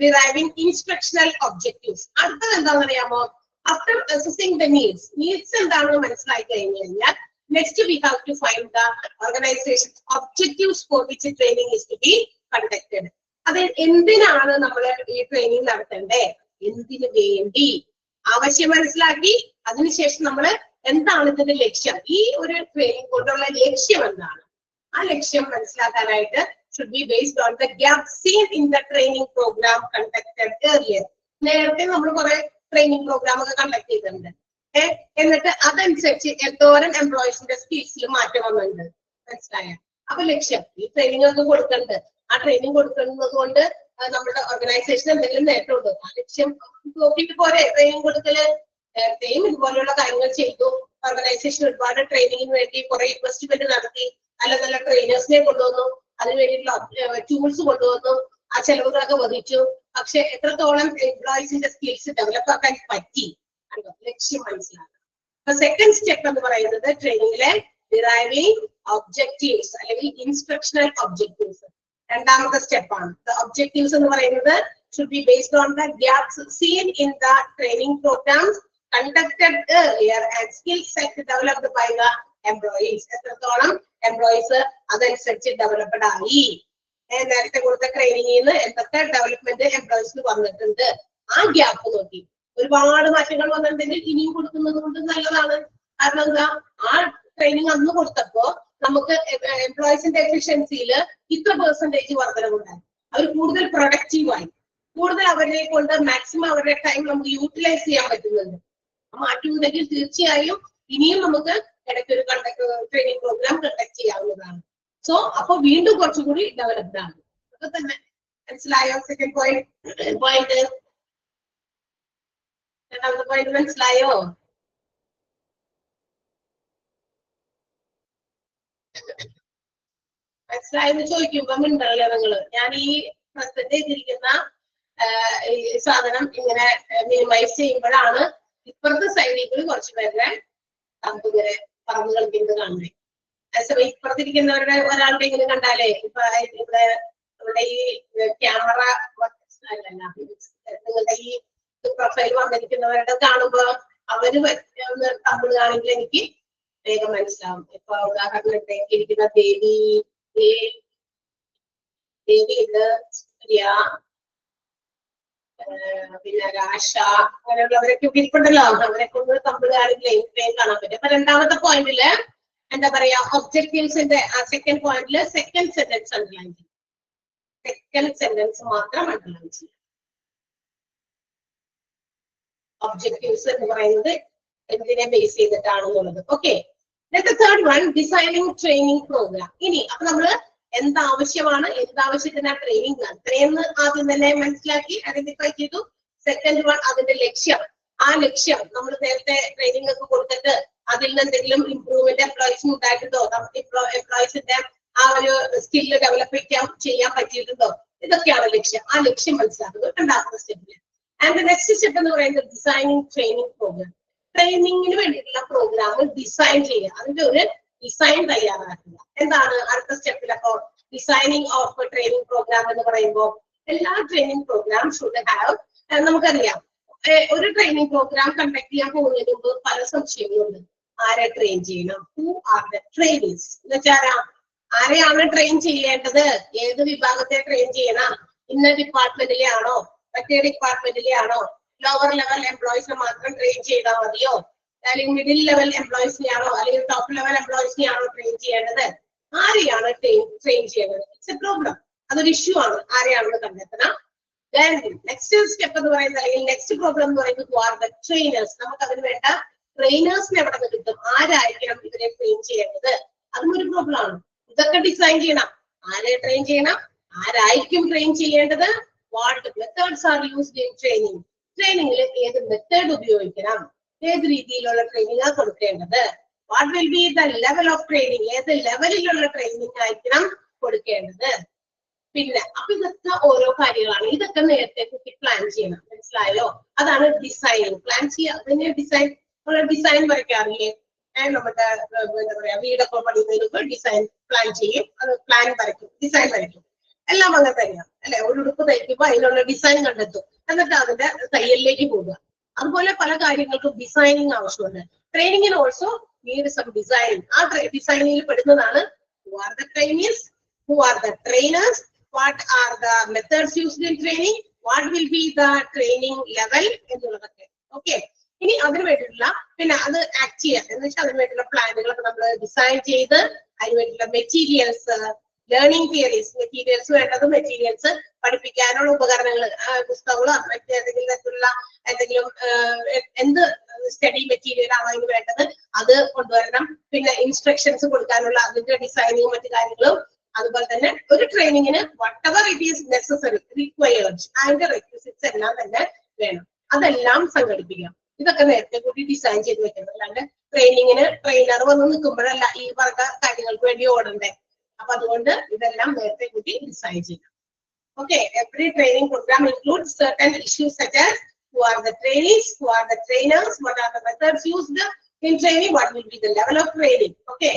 deriving instructional objectives. അടുത്തത് എന്താണെന്ന് അറിയാമോ? ആഫ്റ്റർ അസസിംഗ് ദ നീഡ്സ് എന്താണെന്ന് മനസ്സിലാക്കി കഴിഞ്ഞു കഴിഞ്ഞാൽ next we have to find the organization objectives for which training is to be conducted. അത് എന്തിനാണ് നമ്മൾ ഈ ട്രെയിനിങ് നടത്തേണ്ടേ, എന്തിനു വേണ്ടി, ആവശ്യം മനസ്സിലാക്കി അതിനുശേഷം നമ്മൾ എന്താണ് ഇതിന്റെ ലക്ഷ്യം, ഈ ഒരു ട്രെയിനിങ് കൊണ്ടുള്ള ലക്ഷ്യം എന്താണ്, ആ ലക്ഷ്യം മനസ്സിലാക്കാനായിട്ട് should be based on the gap seen in the training program conducted earlier. നേരത്തെ നമ്മൾ കുറെ ട്രെയിനിങ് പ്രോഗ്രാം ഒക്കെ കണ്ടക്ട് ചെയ്തിട്ടുണ്ട്. എന്നിട്ട് അതനുസരിച്ച് എന്തോരം എംപ്ലോയീസിന്റെ സ്കിൽസിൽ മാറ്റം വന്നിട്ടുണ്ട്. മനസ്സിലായ? അപ്പൊ ലക്ഷ്യം ഈ ട്രെയിനിങ് ഒക്കെ കൊടുക്കുന്നുണ്ട്. ആ ട്രെയിനിങ് കൊടുക്കുന്നത് കൊണ്ട് നമ്മുടെ ഓർഗനൈസേഷൻ എന്തെങ്കിലും നേട്ടമുണ്ടോ, ആ ലക്ഷ്യം നോക്കിയിട്ട് പോരെ ട്രെയിനിങ് കൊടുക്കല്. നേരത്തെയും ഇതുപോലെയുള്ള കാര്യങ്ങൾ ചെയ്തു. ഓർഗനൈസേഷൻ ഒരുപാട് ട്രെയിനിങ്ങിന് വേണ്ടി കുറെ ഇൻവെസ്റ്റ്മെന്റ് നടത്തി, നല്ല നല്ല ട്രെയിനേഴ്സിനെ കൊണ്ടുവന്നു, അതിന് വേണ്ടിയിട്ടുള്ള ടൂൾസ് കൊണ്ടുവന്നു, ആ ചെലവുകളൊക്കെ വഹിച്ചു. പക്ഷെ എത്രത്തോളം എംപ്ലോയീസിന്റെ സ്കിൽസ് ഡെവലപ്പ് ആക്കാൻ പറ്റി, ലക്ഷ്യം മനസ്സിലാക്കുക. സെക്കൻഡ് സ്റ്റെപ്പ് എന്ന് പറയുന്നത് ട്രെയിനിങ്ങിലെ ഡിറൈവിംഗ് ഒബ്ജക്റ്റീവ്സ് അല്ലെങ്കിൽ ഇൻസ്ട്രക്ഷണൽ ഒബ്ജക്റ്റീവ്സ് രണ്ടാമത്തെ സ്റ്റെപ്പാണ്. ഒബ്ജക്റ്റീവ്സ് എന്ന് പറയുന്നത് should be based on the gaps seen in the training programs conducted earlier and skill set developed by the employees. എത്രത്തോളം എംപ്ലോയീസ് അതനുസരിച്ച് ഡെവലപ്ഡ് ആയി, നേരത്തെ കൊടുത്ത ട്രെയിനിങ്ങിൽ നിന്ന് എന്തൊക്കെ ഡെവലപ്മെന്റ് എംപ്ലോയീസിന് വന്നിട്ടുണ്ട്, ആ ഗ്യാപ്പ് നോക്കി. ഒരുപാട് മാറ്റങ്ങൾ വന്നിട്ടുണ്ടെങ്കിൽ ഇനിയും കൊടുക്കുന്നത് കൊണ്ട് നല്ലതാണ്. കാരണം എന്താ, ആ ട്രെയിനിങ് അന്ന് കൊടുത്തപ്പോ നമുക്ക് എംപ്ലോയീസിന്റെ എഫിഷ്യൻസിയിൽ ഇത്ര % വർധനവുണ്ടായി. അവർ കൂടുതൽ പ്രൊഡക്റ്റീവായി, കൂടുതൽ അവരെ കൊണ്ട് മാക്സിമം അവരുടെ ടൈം നമുക്ക് യൂട്ടിലൈസ് ചെയ്യാൻ പറ്റുന്നുണ്ട്. മാറ്റുന്നുണ്ടെങ്കിൽ തീർച്ചയായും ഇനിയും നമുക്ക് ഇടയ്ക്ക് ഒരു ട്രെയിനിങ് പ്രോഗ്രാം കണ്ടക്ട് ചെയ്യാവുന്നതാണ്. സോ അപ്പൊ വീണ്ടും കുറച്ചുകൂടി ഡെവലപ്ഡ് ആണ്. അതൊക്കെ തന്നെ മനസ്സിലായോ? സെക്കൻഡ് പോയിന്റ് രണ്ടാമത്തെ പോയിന്റ് മനസ്സിലായോ? മനസ്സിലായെന്ന് ചോദിക്കുമ്പോ മിണ്ടല്ലേ നിങ്ങള്. ഞാൻ ഈ പ്രസന്റ് ചെയ്തിരിക്കുന്ന ഈ സാധനം ഇങ്ങനെ മിനിമൈസ് ചെയ്യുമ്പോഴാണ് ഇപ്പുറത്തെ സൈഡിൽ കുറച്ച് പേരുടെ ഇങ്ങനെ പറന്ന് കളിക്കുന്നത് കാണുന്നത്. അതേസമയം ഇപ്പുറത്തിരിക്കുന്നവരുടെ ഒരാളുടെ ഇങ്ങനെ കണ്ടാലേ ഇപ്പൊ ഇവിടെ ഈ ക്യാമറ നിങ്ങളുടെ ഈ പ്രൊഫൈൽ വന്നിരിക്കുന്നവരുടെ കാണുമ്പോ അവര് തമ്മിൽ ആണെങ്കിൽ എനിക്ക് വേഗം മനസ്സിലാവും. ഇപ്പൊ ഉദാഹരണത്തിലേക്ക് ഇരിക്കുന്ന ദേവി ഉണ്ട്, സൂര്യ, പിന്നെ രാശ, അങ്ങനെയുള്ളവരൊക്കെ ഇരിപ്പുണ്ടല്ലോ. അവരെ കൊണ്ട് തമ്മിൽ ആണെങ്കിൽ എനിക്ക് കാണാൻ പറ്റും. അപ്പൊ രണ്ടാമത്തെ പോയിന്റില് എന്താ പറയാ, ഒബ്ജക്റ്റീവ്സിന്റെ ആ സെക്കൻഡ് പോയിന്റില് സെക്കൻഡ് സെന്റൻസ് അണ്ടർലൈൻ ചെയ്യും. സെക്കൻഡ് സെന്റൻസ് മാത്രം അണ്ടർലൈൻ ചെയ്യും. ഒബ്ജക്റ്റീവ്സ് എന്ന് പറയുന്നത് എന്തിനെ ബേസ് ചെയ്തിട്ടാണെന്നുള്ളത്. Okay, third one, designing training programme. ഇനി അപ്പൊ നമ്മള് എന്താവശ്യമാണ്, എന്താവശ്യത്തിനാ ട്രെയിനിങ് നടത്തുന്നതെന്ന് ആദ്യം തന്നെ മനസ്സിലാക്കി ഐഡന്റിഫൈ ചെയ്തു. സെക്കൻഡ് വൺ, അതിന്റെ ലക്ഷ്യം. ആ ലക്ഷ്യം നമ്മൾ നേരത്തെ ട്രെയിനിങ് ഒക്കെ കൊടുത്തിട്ട് അതിൽ നിന്ന് എന്തെങ്കിലും ഇംപ്രൂവ്മെന്റ് എംപ്ലോയീസിന് ഉണ്ടായിട്ടുണ്ടോ, എംപ്ലോയീസിന്റെ ആ ഒരു സ്കില്ല് ഡെവലപ്പ് ചെയ്യാൻ പറ്റിയിട്ടുണ്ടോ, ഇതൊക്കെയാണ് ലക്ഷ്യം. ആ ലക്ഷ്യം മനസ്സിലാക്കുന്നത് രണ്ടാമത്തെ സ്റ്റെപ്പില്. ആൻഡ് നെക്സ്റ്റ് സ്റ്റെപ്പ് എന്ന് പറയുന്നത് ഡിസൈനിങ് ട്രെയിനിങ് പ്രോഗ്രാം. ട്രെയിനിങ്ങിന് വേണ്ടിയിട്ടുള്ള പ്രോഗ്രാം ഡിസൈൻ ചെയ്യുക, അതിന്റെ ഒരു ഡിസൈൻ തയ്യാറാക്കുക. എന്താണ് അടുത്ത സ്റ്റെപ്പിലപ്പോ ഡിസൈനിങ് ഓഫ് ട്രെയിനിങ് പ്രോഗ്രാം എന്ന് പറയുമ്പോൾ എല്ലാ ട്രെയിനിങ് പ്രോഗ്രാം ഷുഡ് ഹാവ്, നമുക്കറിയാം ഒരു ട്രെയിനിങ് പ്രോഗ്രാം കണ്ടക്ട് ചെയ്യാൻ പോകുന്നതിന് മുമ്പ് പല സംശയങ്ങളുണ്ട്. ആരെ ട്രെയിൻ ചെയ്യണം, ഹൂ ആർ ദ ട്രെയിനീസ് എന്ന് വെച്ചാൽ ആരെയാണ് ട്രെയിൻ ചെയ്യേണ്ടത്, ഏത് വിഭാഗത്തെ ട്രെയിൻ ചെയ്യണം, ഇന്ന ഡിപ്പാർട്ട്മെന്റിലെ ആണോ, മറ്റേ ഡിപ്പാർട്ട്മെന്റിലെ ആണോ, ലോവർ ലെവൽ എംപ്ലോയീസിനെ മാത്രം ട്രെയിൻ ചെയ്താൽ മതിയോ, അല്ലെങ്കിൽ മിഡിൽ ലെവൽ എംപ്ലോയീസിനെയാണോ അല്ലെങ്കിൽ ടോപ്പ് ലെവൽ എംപ്ലോയീസിനെയാണോ ട്രെയിൻ ചെയ്യേണ്ടത്, ആരെയാണ് ട്രെയിൻ ചെയ്യേണ്ടത്? ഇറ്റ്സ് എ പ്രോബ്ലം, അതൊരു ഇഷ്യൂ ആണ്. ആരെയാണെന്ന് കണ്ടെത്തണം. Then നെക്സ്റ്റ് സ്റ്റെപ്പ് എന്ന് പറയുന്നത് അല്ലെങ്കിൽ നെക്സ്റ്റ് പ്രോബ്ലം എന്ന് പറയുന്നത് ട്രെയിനേഴ്സ്. നമുക്ക് അതിന് വേണ്ട ട്രെയിനേഴ്സിനെ എവിടെ നിന്ന് കിട്ടും, ആരായിരിക്കണം ഇവരെ ട്രെയിൻ ചെയ്യേണ്ടത്, അതും ഒരു പ്രോബ്ലം ആണ്. ഇതൊക്കെ ഡിസൈൻ ചെയ്യണം. ആരെ ട്രെയിൻ ചെയ്യണം, ആരായിരിക്കും ട്രെയിൻ ചെയ്യേണ്ടത്, what methods are used in training. ട്രെയിനിങ്ങിൽ ഏത് മെത്തേഡ് ഉപയോഗിക്കണം, ഏത് രീതിയിലുള്ള ട്രെയിനിങ് കൊടുക്കേണ്ടത്, what will be the level of training, ഏത് ലെവലിലുള്ള ട്രെയിനിങ് ആയിരിക്കണം കൊടുക്കേണ്ടത്. പിന്നെ അപ്പൊ ഇതൊക്കെ ഓരോ കാര്യങ്ങളാണ്. ഇതൊക്കെ നേരത്തെ കുട്ടി പ്ലാൻ ചെയ്യണം. മനസ്സിലായോ? അതാണ് ഡിസൈനിങ്. പ്ലാൻ ചെയ്യുക. അതിനെ ഡിസൈൻ വരയ്ക്കാറില്ലേ? നമ്മുടെ എന്താ പറയാ, വീടൊക്കെ പണിയുന്നതിന് മുമ്പ് ഡിസൈൻ പ്ലാൻ ചെയ്യും, അത് പ്ലാൻ വരയ്ക്കും, ഡിസൈൻ വരയ്ക്കും. എല്ലാം അങ്ങനെ തന്നെയാണ് അല്ലെ? ഒരു ഉടുപ്പ് തയ്ക്കുമ്പോൾ അതിനുള്ള ഡിസൈൻ കണ്ടെത്തും, എന്നിട്ട് അതിന്റെ തയ്യലിലേക്ക് പോകുക. അതുപോലെ പല കാര്യങ്ങൾക്കും ഡിസൈനിങ് ആവശ്യമുണ്ട്. ട്രെയിനിങ്ങിന് ഓൾസോ നീഡ് സം ഡിസൈനിങ്. ആ ഡിസൈനിങ്ങിൽ പെടുന്നതാണ് who are the trainees, who are the trainers, what are the methods used in training, what will be the training level എന്നുള്ളതൊക്കെ. ഓക്കെ, ഇനി അതിന് വേണ്ടിയിട്ടുള്ള പിന്നെ അത് ആക്ട് ചെയ്യാൻ എന്ന് വെച്ചാൽ അതിന് വേണ്ടിയിട്ടുള്ള പ്ലാനുകളൊക്കെ നമ്മൾ ഡിസൈൻ ചെയ്ത് അതിന് വേണ്ടിയിട്ടുള്ള മെറ്റീരിയൽസ്, ലേണിംഗ് തിയറീസ്, മെറ്റീരിയൽസ് വേണ്ടത്, മെറ്റീരിയൽസ് പഠിപ്പിക്കാനുള്ള ഉപകരണങ്ങൾ, പുസ്തകങ്ങളോ മറ്റേതെങ്കിലും തരത്തിലുള്ള എന്തെങ്കിലും എന്ത് സ്റ്റഡി മെറ്റീരിയൽ ആണോ അതിന് വേണ്ടത് അത് കൊണ്ടുവരണം. പിന്നെ ഇൻസ്ട്രക്ഷൻസ് കൊടുക്കാനുള്ള അതിന്റെ ഡിസൈനിങ്ങും മറ്റു കാര്യങ്ങളും. അതുപോലെ തന്നെ ഒരു ട്രെയിനിങ്ങിന് whatever it is necessary, required, അതിന്റെ റെക്വിസിറ്റ്സ് എല്ലാം തന്നെ വേണം. അതെല്ലാം സംഘടിപ്പിക്കാം. ഇതൊക്കെ നേരത്തെ കൂടി ഡിസൈൻ ചെയ്ത് വെക്കണം. അല്ലാണ്ട് ട്രെയിനിങ്ങിന് ട്രെയിനർ വന്ന് നിൽക്കുമ്പോഴല്ല ഈ പറഞ്ഞ കാര്യങ്ങൾക്ക് വേണ്ടി ഓടണ്ടേ. അപ്പൊ അതുകൊണ്ട് ഇതെല്ലാം നേരത്തെ കൂടി ഡിസൈൻ ചെയ്യാം. Okay, every training program includes certain issues such as who are the trainees, who are the trainers, what are the methods used in training, what will be the level of training. Okay,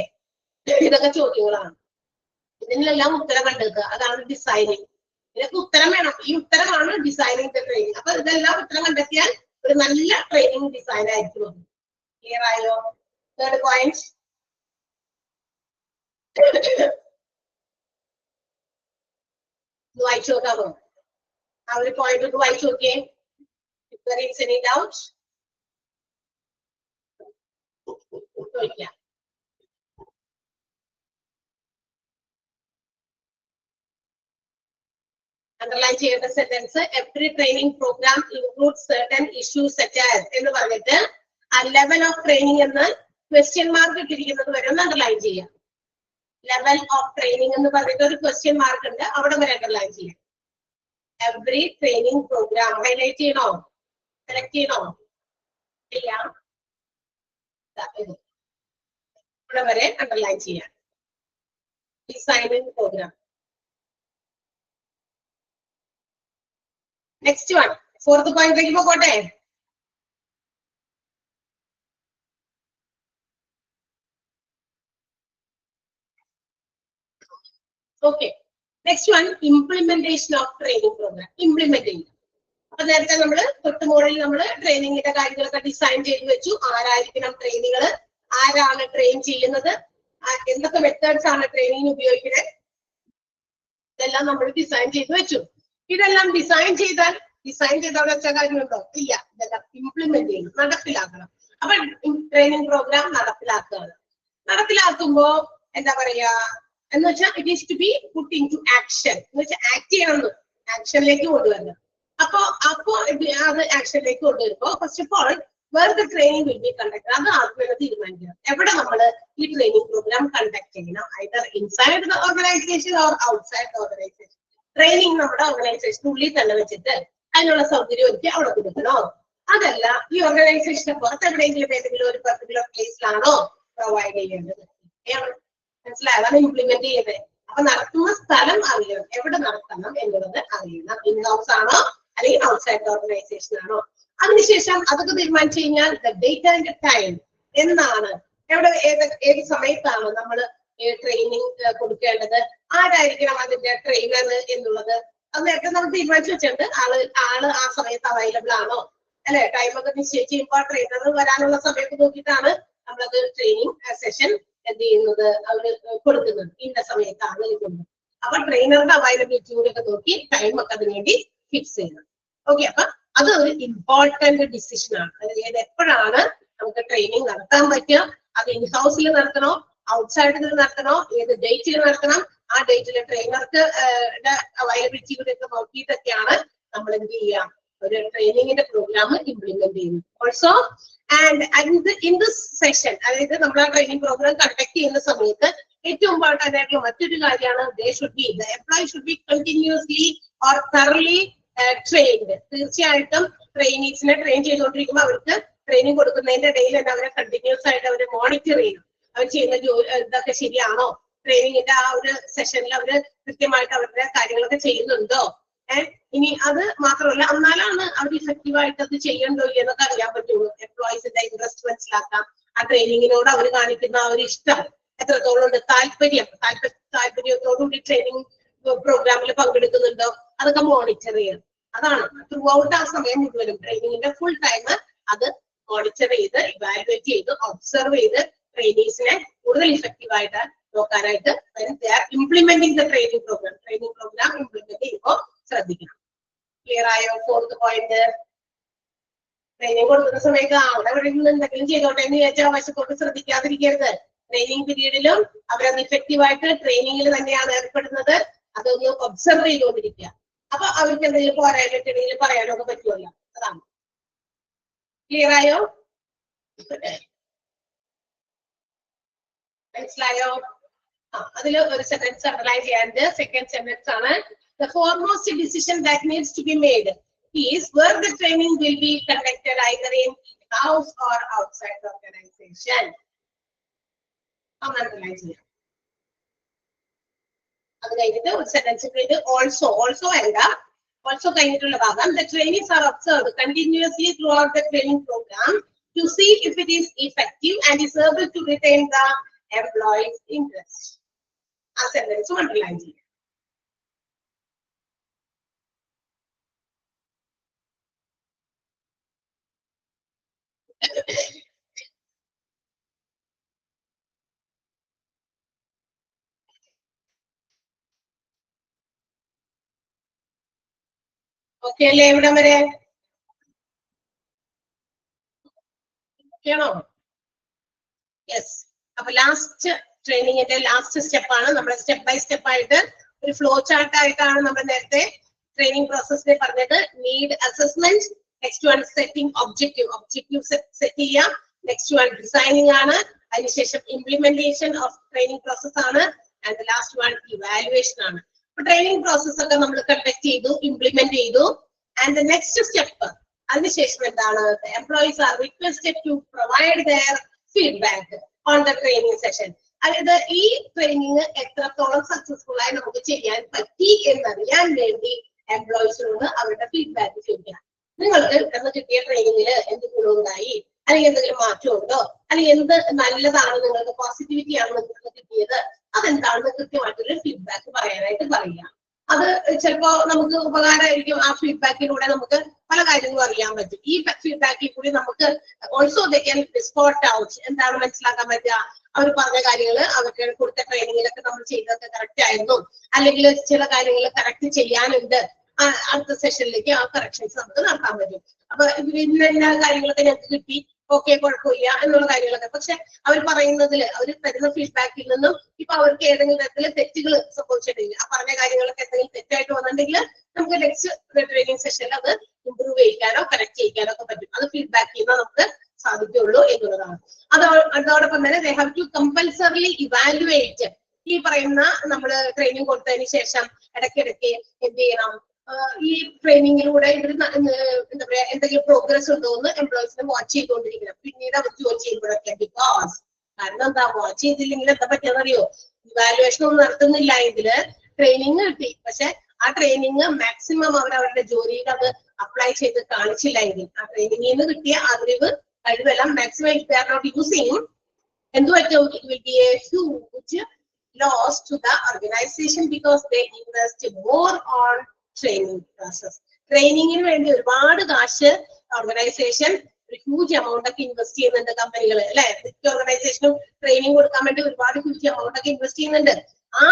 ഇതൊക്കെ ചോദ്യങ്ങളാണ്. ഇതിനെല്ലാം ഉത്തരം കണ്ടെത്തുക, അതാണ് designing. ഇതിനൊക്കെ ഉത്തരം വേണം. ഈ ഉത്തരമാണ് ഡിസൈനിങ് ദ ട്രെയിനിങ്. അപ്പൊ ഇതെല്ലാം ഉത്തരം കണ്ടെത്തിയാൽ ഒരു നല്ല ട്രെയിനിങ് ഡിസൈൻ ആയിരിക്കും. ക്ലിയർ ആയോ? തേർഡ് പോയിന്റ്, വായിച്ചു നോക്കാമോ? ആ ഒരു പോയിന്റ് ഒന്ന് വായിച്ചു നോക്കിയേ. If there is any doubt, ചോദിക്കാം. അണ്ടർലൈൻ ചെയ്യേണ്ട sentence every training program include certain issues such as എന്ന് പറഞ്ഞിട്ട് ആ ലെവൽ ഓഫ് ട്രെയിനിങ് എന്ന് ക്വസ്റ്റ്യൻ മാർക്ക് ഇട്ടിരിക്കുന്നത് വരെ ഒന്ന് അണ്ടർലൈൻ ചെയ്യാം. ലെവൽ ഓഫ് ട്രെയിനിങ് എന്ന് പറഞ്ഞിട്ട് ഒരു ക്വസ്റ്റ്യൻ മാർക്ക് ഉണ്ട്, അവിടെ വരെ അണ്ടർലൈൻ ചെയ്യാം. എവറി ട്രെയിനിങ് പ്രോഗ്രാം ഹൈലൈറ്റ് ചെയ്യണോ, സെലക്ട് ചെയ്യണോ? ഇല്ല, ഇവിടെ വരെ അണ്ടർലൈൻ ചെയ്യാം. Designing program. Next one, fourth പോയിന്റിലേക്ക് പോകട്ടെ. Okay, next one, implementation of training program. Implement ചെയ്യുക. അപ്പൊ നേരത്തെ നമ്മള് തൊട്ട് മോഡലിൽ നമ്മള് ട്രെയിനിങ്ങിന്റെ കാര്യങ്ങളൊക്കെ ഡിസൈൻ ചെയ്ത് വെച്ചു. ആരായിരിക്കണം ട്രെയിനികൾ, ആരാണ് ട്രെയിൻ ചെയ്യുന്നത്, എന്തൊക്കെ മെത്തേഡ്സ് ആണ് ട്രെയിനിങ്ങിന് ഉപയോഗിക്കുന്നത്, ഇതെല്ലാം നമ്മൾ ഡിസൈൻ ചെയ്ത് വെച്ചു. ഇതെല്ലാം ഡിസൈൻ ചെയ്താൽ വെച്ച കാര്യമുണ്ടോ? ഇല്ല. ഇതെല്ലാം ഇംപ്ലിമെന്റ് ചെയ്യണം, നടപ്പിലാക്കണം. അപ്പൊ ട്രെയിനിങ് പ്രോഗ്രാം നടപ്പിലാക്കുമ്പോ എന്താ പറയാ എന്ന് വെച്ചാൽ it is to be put into action എന്ന് വെച്ചാൽ ആക്ട് ചെയ്യണം, ആക്ഷനിലേക്ക് കൊണ്ടുവരണം. അപ്പൊ അത് ആക്ഷനിലേക്ക് കൊണ്ടുവരുമ്പോ first of all where the training will be conduct, അത് ആദ്യം തീരുമാനിക്കണം. എവിടെ നമ്മൾ ഈ ട്രെയിനിങ് പ്രോഗ്രാം കണ്ടക്ട് ചെയ്യണം, either inside the organisation or outside the organisation. Training നമ്മുടെ ഓർഗനൈസേഷനുള്ളിൽ തന്നെ വെച്ചിട്ട് അതിനുള്ള സൗകര്യം ഒരുക്കി അവിടെ കൊടുക്കണോ, അതല്ല ഈ ഓർഗനൈസേഷനെ പുറത്ത് എവിടെയെങ്കിലും ഏതെങ്കിലും ഒരു പർട്ടിക്കുലർ പ്ലേസിലാണോ പ്രൊവൈഡ് ചെയ്യേണ്ടത്. മനസ്സിലായി? അതാണ് ഇംപ്ലിമെന്റ് ചെയ്യുന്നത്. അപ്പൊ നടത്തുന്ന സ്ഥലം അറിയണം, എവിടെ നടത്തണം എന്നുള്ളത് അറിയണം. ഇൻ ഹൗസ് ആണോ അല്ലെങ്കിൽ ഔട്ട്സൈഡ് ഓർഗനൈസേഷൻ ആണോ. അതിനുശേഷം അതൊക്കെ തീരുമാനിച്ചു കഴിഞ്ഞാൽ ഡേറ്റ് ആൻഡ് ടൈം എന്നാണ്, എവിടെ ഏത് സമയത്താണ് നമ്മൾ ട്രെയിനിങ് കൊടുക്കേണ്ടത്, ആരായിരിക്കണം അതിന്റെ ട്രെയിനർ എന്നുള്ളത് അത് നേരത്തെ നമ്മൾ തീരുമാനിച്ചു വെച്ചിട്ടുണ്ട്. ആള് ആ സമയത്ത് അവൈലബിൾ ആണോ അല്ലെ. ടൈമൊക്കെ നിശ്ചയിച്ച് ചെയ്യുമ്പോൾ ട്രെയിനർ വരാനുള്ള സമയത്ത് നോക്കിയിട്ടാണ് നമ്മളത് ട്രെയിനിങ് സെഷൻ എന്ത് ചെയ്യുന്നത്, അവര് കൊടുക്കുന്നത്. ഇന്ന സമയത്താണ് കൊടുക്കുന്നത്. അപ്പൊ ട്രെയിനറുടെ അവൈലബിലിറ്റി കൂടി ഒക്കെ നോക്കി ടൈം ഒക്കെ അതിന് വേണ്ടി ഫിക്സ് ചെയ്യണം. ഓക്കെ, അപ്പൊ അത് ഒരു ഇമ്പോർട്ടന്റ് ഡിസിഷൻ ആണ്. അതായത് എപ്പോഴാണ് നമുക്ക് ട്രെയിനിങ് നടത്താൻ പറ്റുക, അത് ഇൻ ഹൗസിൽ നടത്തണോ ഔട്ട്സൈഡിൽ നടത്തണോ, ഏത് ഡേറ്റിൽ നടത്തണം, ആ ഡേറ്റിലെ ട്രെയിനർക്ക് അവൈലബിലിറ്റി കൂടി ഒക്കെ നോക്കിയിട്ടൊക്കെയാണ് നമ്മൾ എന്ത് ചെയ്യാം, ഒരു ട്രെയിനിങ്ങിന്റെ പ്രോഗ്രാം ഇംപ്ലിമെന്റ് ചെയ്യുന്നത്. Also and in this session, അതായത് നമ്മൾ ആ ട്രെയിനിങ് പ്രോഗ്രാം കണ്ടക്ട് ചെയ്യുന്ന സമയത്ത് ഏറ്റവും ഇമ്പോർട്ടന്റ് ആയിട്ടുള്ള മറ്റൊരു കാര്യമാണ് they should be, the employee should be continuously or thoroughly trained. തീർച്ചയായിട്ടും ട്രെയിനീസിനെ ട്രെയിൻ ചെയ്തുകൊണ്ടിരിക്കുമ്പോൾ അവർക്ക് ട്രെയിനിങ് കൊടുക്കുന്നതിന്റെ ഇടയിൽ തന്നെ അവരെ കണ്ടിന്യൂസ് ആയിട്ട് അവരെ മോണിറ്റർ ചെയ്യണം. അവർ ചെയ്യുന്ന ഇതൊക്കെ ശരിയാണോ, ട്രെയിനിങ്ങിന്റെ ആ ഒരു സെഷനിൽ അവര് കൃത്യമായിട്ട് അവരുടെ കാര്യങ്ങളൊക്കെ ചെയ്യുന്നുണ്ടോ. ഇനി അത് മാത്രമല്ല, എന്നാലാണ് അവർ ഇഫക്റ്റീവ് ആയിട്ട് അത് ചെയ്യണ്ടോ എന്നൊക്കെ അറിയാൻ പറ്റുള്ളൂ. എംപ്ലോയീസിന്റെ ഇൻട്രസ്റ്റ് മനസ്സിലാക്കാം, ആ ട്രെയിനിങ്ങിനോട് അവർ കാണിക്കുന്ന ആ ഒരു ഇഷ്ടം എത്രത്തോളം ഉണ്ട്, താല്പര്യത്തോടുകൂടി ട്രെയിനിങ് പ്രോഗ്രാമിൽ പങ്കെടുക്കുന്നുണ്ടോ, അതൊക്കെ മോണിറ്റർ ചെയ്യണം. അതാണ് ത്രൂ ഔട്ട് ആ സമയം മുഴുവനും ട്രെയിനിങ്ങിന്റെ ഫുൾ ടൈം അത് മോണിറ്റർ ചെയ്ത് ഇവാലുവേറ്റ് ചെയ്ത് ഒബ്സർവ് ചെയ്ത് ട്രെയിനീസിനെ കൂടുതൽ ഇഫക്റ്റീവ് ആയിട്ട് നോക്കാനായിട്ട് implementing the training program implement ചെയ്യുമ്പോൾ ശ്രദ്ധിക്കണം. ക്ലിയർ ആയോ? 4th point. ട്രെയിനിങ് കൊടുക്കുന്ന സമയത്ത് അവിടെ എവിടെ നിന്ന് എന്തെങ്കിലും ചെയ്തോട്ടെ എന്ന് വിചാരിച്ചാൽ വശത്തോട്ട് ശ്രദ്ധിക്കാതിരിക്കരുത്. ട്രെയിനിങ് പീരീഡിലും അവരത് ഇഫക്റ്റീവ് ആയിട്ട് ട്രെയിനിങ്ങിൽ തന്നെയാണ് ഏർപ്പെടുന്നത്. അതൊന്ന് ഒബ്സർവ് ചെയ്തുകൊണ്ടിരിക്കുക. അപ്പൊ അവർക്ക് എന്തെങ്കിലും പോരായിട്ടുണ്ടെങ്കിൽ പറയാനോ ഒക്കെ പറ്റുമല്ലോ. അതാണ്. ക്ലിയർ ആയോ? മനസ്സിലായോ? അതിൽ ഒരു സെന്റൻസ് അണ്ടർലൈൻ ചെയ്യാനുണ്ട്. സെക്കൻഡ് സെന്റൻസ് ആണ്, the foremost decision that needs to be made is where the training will be conducted, either in house or outside the organization. Underline ചെയ്യാം. അത് കഴിഞ്ഞിട്ട് ഒരു സെന്റൻസ് കഴിഞ്ഞിട്ട് ഓൾസോ എന്താ, ഓൾസോ കഴിഞ്ഞിട്ടുള്ള ഭാഗം, the trainees are observed continuously throughout the training program to see if it is effective and is able to retain the employees' interest. ആ sentence underline ചെയ്യാം. ഓക്കെ അല്ലേ? ഇവിടെ വരെ ഓക്കെയാണോ? യെസ്. അപ്പൊ ലാസ്റ്റ് ട്രെയിനിങ്ങിന്റെ ലാസ്റ്റ് സ്റ്റെപ്പാണ്. നമ്മൾ സ്റ്റെപ്പ് ബൈ സ്റ്റെപ്പ് ആയിട്ട് ഒരു ഫ്ലോ ചാർട്ട് ആയിട്ടാണ് നമ്മൾ നേരത്തെ ട്രെയിനിങ് പ്രോസസ്സിനെ പറഞ്ഞത്. Need assessment, next one setting objective set ചെയ്യാം, നെക്സ്റ്റ് വൺ ഡിസൈനിങ് ആണ്, അതിനുശേഷം ഇംപ്ലിമെന്റേഷൻ ഓഫ് ട്രെയിനിങ് പ്രോസസ് ആണ്, ആൻഡ് ലാസ്റ്റ് വൺ ഇവാലുവേഷൻ ആണ്. അപ്പൊ ട്രെയിനിങ് പ്രോസസ് ഒക്കെ നമ്മൾ കണ്ടക്ട് ചെയ്തു, ഇംപ്ലിമെന്റ് ചെയ്തു, ആൻഡ് ദ നെക്സ്റ്റ് സ്റ്റെപ്പ് അതിനുശേഷം എന്താണ്, employees are requested to provide their feedback on the training session. അതായത് ഈ ട്രെയിനിങ് എത്രത്തോളം സക്സസ്ഫുൾ ആയി നമുക്ക് ചെയ്യാൻ പറ്റി എന്നറിയാൻ വേണ്ടി എംപ്ലോയീസിനോട് അവരുടെ ഫീഡ്ബാക്ക് ചോദിക്കാം. നിങ്ങൾക്ക് ഇന്ന് കിട്ടിയ ട്രെയിനിങ്ങില് എന്ത് ഗുണമുണ്ടായി, അല്ലെങ്കിൽ എന്തെങ്കിലും മാറ്റമുണ്ടോ, അല്ലെങ്കിൽ എന്ത് നല്ലതാണ് നിങ്ങൾക്ക്, പോസിറ്റിവിറ്റി ആണ് നിങ്ങൾക്ക് കിട്ടിയത്, അതെന്താണെന്ന് കൃത്യമായിട്ടൊരു ഫീഡ്ബാക്ക് പറയാനായിട്ട് പറയുക. അത് ചിലപ്പോ നമുക്ക് ഉപകാരമായിരിക്കും. ആ ഫീഡ്ബാക്കിലൂടെ നമുക്ക് പല കാര്യങ്ങളും അറിയാൻ പറ്റും. ഈ ഫീഡ്ബാക്കിൽ കൂടി നമുക്ക് also they can spot out, എന്താണ് മനസ്സിലാക്കാൻ പറ്റുക, അവർ പറഞ്ഞ കാര്യങ്ങൾ അവർക്ക് കൊടുത്ത ട്രെയിനിങ്ങിലൊക്കെ നമ്മൾ ചെയ്തതൊക്കെ കറക്റ്റ് ആയിരുന്നു, അല്ലെങ്കിൽ ചില കാര്യങ്ങൾ കറക്റ്റ് ചെയ്യാനുണ്ട്, അടുത്ത സെഷനിലേക്ക് ആ കറക്ഷൻസ് നമുക്ക് നടത്താൻ പറ്റും. അപ്പൊ ഇന്ന കാര്യങ്ങളൊക്കെ ഞങ്ങൾക്ക് കിട്ടി, ഓക്കെ കുഴപ്പമില്ല എന്നുള്ള കാര്യങ്ങളൊക്കെ. പക്ഷെ അവർ പറയുന്നതിൽ, അവർ തരുന്ന ഫീഡ്ബാക്കിൽ നിന്നും ഇപ്പൊ അവർക്ക് ഏതെങ്കിലും തരത്തില് തെറ്റുകൾ സംഭവിച്ചിട്ടുണ്ടെങ്കിൽ, ആ പറഞ്ഞ കാര്യങ്ങളൊക്കെ എന്തെങ്കിലും തെറ്റായിട്ട് വന്നിട്ടുണ്ടെങ്കിൽ നമുക്ക് നെക്സ്റ്റ് ട്രെയിനിങ് സെഷനിൽ അത് ഇമ്പ്രൂവ് ചെയ്യിക്കാനോ കറക്റ്റ് ചെയ്യിക്കാനോ ഒക്കെ പറ്റും. അത് ഫീഡ്ബാക്ക് ചെയ്യുമ്പോൾ നമുക്ക് സാധിക്കുള്ളൂ എന്നുള്ളതാണ്. അതോടൊപ്പം തന്നെ they have to compulsorily evaluate. ഈ പറയുന്ന നമ്മള് ട്രെയിനിങ് കൊടുത്തതിന് ശേഷം ഇടയ്ക്കിടയ്ക്ക് എന്ത് ചെയ്യണം, ഈ ട്രെയിനിങ്ങിലൂടെ ഇവർ എന്താ പറയാ എന്തെങ്കിലും പ്രോഗ്രസ് ഉണ്ടോ എന്ന് എംപ്ലോയീസിനെ വാച്ച് ചെയ്തുകൊണ്ടിരിക്കണം. പിന്നീട് അവർ ജോലി ചെയ്യുമ്പോഴൊക്കെ. ബിക്കോസ് കാരണം എന്താ, വാച്ച് ചെയ്തില്ലെങ്കിൽ എന്താ പറ്റിയെന്നറിയോ, ഇവാലുവേഷൻ ഒന്നും നടത്തുന്നില്ല എങ്കില് ട്രെയിനിങ് കിട്ടി, പക്ഷെ ആ ട്രെയിനിങ് മാക്സിമം അവർ അവരുടെ ജോലിയിൽ അത് അപ്ലൈ ചെയ്ത് കാണിച്ചില്ല എങ്കിൽ, ആ ട്രെയിനിങ്ങിൽ നിന്ന് കിട്ടിയ അറിവ് കഴിവെല്ലാം maximum if they are not using, എന്ത് പറ്റും, it will be a huge loss to the organisation because they invest more on training process. ട്രെയിനിങ്ങിന് വേണ്ടി ഒരുപാട് കാശ് ഓർഗനൈസേഷൻ ഒരു ഹ്യൂജ് എമൗണ്ട് ഒക്കെ ഇൻവെസ്റ്റ് ചെയ്യുന്നുണ്ട് കമ്പനികൾ, അല്ലെ? മിക്ക ഓർഗനൈസേഷനും ട്രെയിനിങ് കൊടുക്കാൻ വേണ്ടി ഒരുപാട് ഹ്യൂജ് എമൗണ്ട് ഒക്കെ ഇൻവെസ്റ്റ് ചെയ്യുന്നുണ്ട്. ആ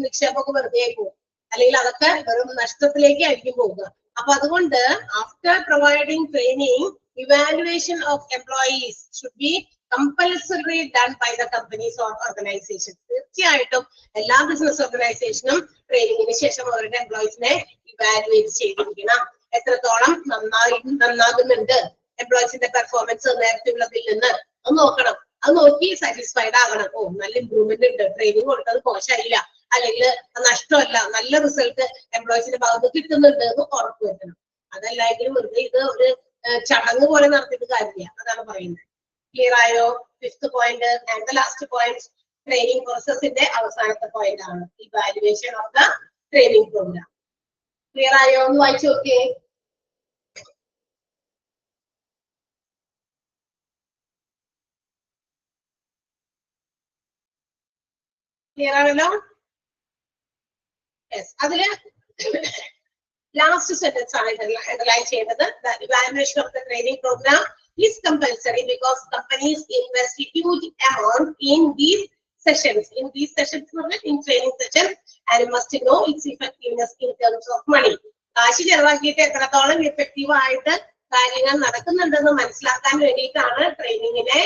നിക്ഷേപമൊക്കെ വെറുതെ പോകും, അല്ലെങ്കിൽ അതൊക്കെ വെറും നഷ്ടത്തിലേക്ക് ആയിരിക്കും പോകുക. അപ്പൊ അതുകൊണ്ട് after providing training, evaluation of employees should be compulsory done by the companies or organizations. തീർച്ചയായിട്ടും എല്ലാ ബിസിനസ് ഓർഗനൈസേഷനും ട്രെയിനിങ്ങിന് ശേഷം അവരുടെ എംപ്ലോയീസിനെ ഇവാലുവേറ്റ് ചെയ്തിരിക്കണം. എത്രത്തോളം നന്നാകുന്നുണ്ട് എംപ്ലോയീസിന്റെ പെർഫോമൻസ് നേരത്തെ ഉള്ളതിൽ നിന്ന് അത് നോക്കണം. അത് നോക്കി സാറ്റിസ്ഫൈഡ് ആകണം. ഓ, നല്ല ഇമ്പ്രൂവ്മെന്റ് ഉണ്ട്, ട്രെയിനിങ് കൊടുത്തത് മോശമായില്ല, അല്ലെങ്കിൽ നഷ്ടമല്ല, നല്ല റിസൾട്ട് എംപ്ലോയീസിന്റെ ഭാഗത്ത് കിട്ടുന്നുണ്ട് എന്ന് ഉറപ്പുവരുത്തണം. അതല്ലായെങ്കിലും വെറുതെ ഇത് ഒരു ചടങ്ങ് പോലെ നടത്തിയിട്ട് കാര്യമില്ല. അതാണ് പറയുന്നത്. ക്ലിയർ ആയോ? 5th point and the last point training പ്രോസസ്സിന്റെ അവസാനത്തെ പോയിന്റ് ആണ് evaluation of the training programme. Clear ആയോ? ഒന്ന് വായിച്ചു നോക്കിയേ. ക്ലിയർ ആണല്ലോ? യെസ്. അതില് ലാസ്റ്റ് സെന്റൻസ് ആണ് അണ്ടർലൈൻ ചെയ്യേണ്ടത്. The evaluation of the training program is compulsory because companies invest a huge amount in these sessions. In these sessions, in training sessions, and must know its effectiveness in terms of money. കാശ് ചെലവാക്കിയിട്ട് എത്രത്തോളം effective ആയിട്ട് കാര്യങ്ങൾ നടക്കുന്നുണ്ടെന്ന് മനസ്സിലാക്കാൻ വേണ്ടിയിട്ടാണ് ട്രെയിനിങ്ങിനെ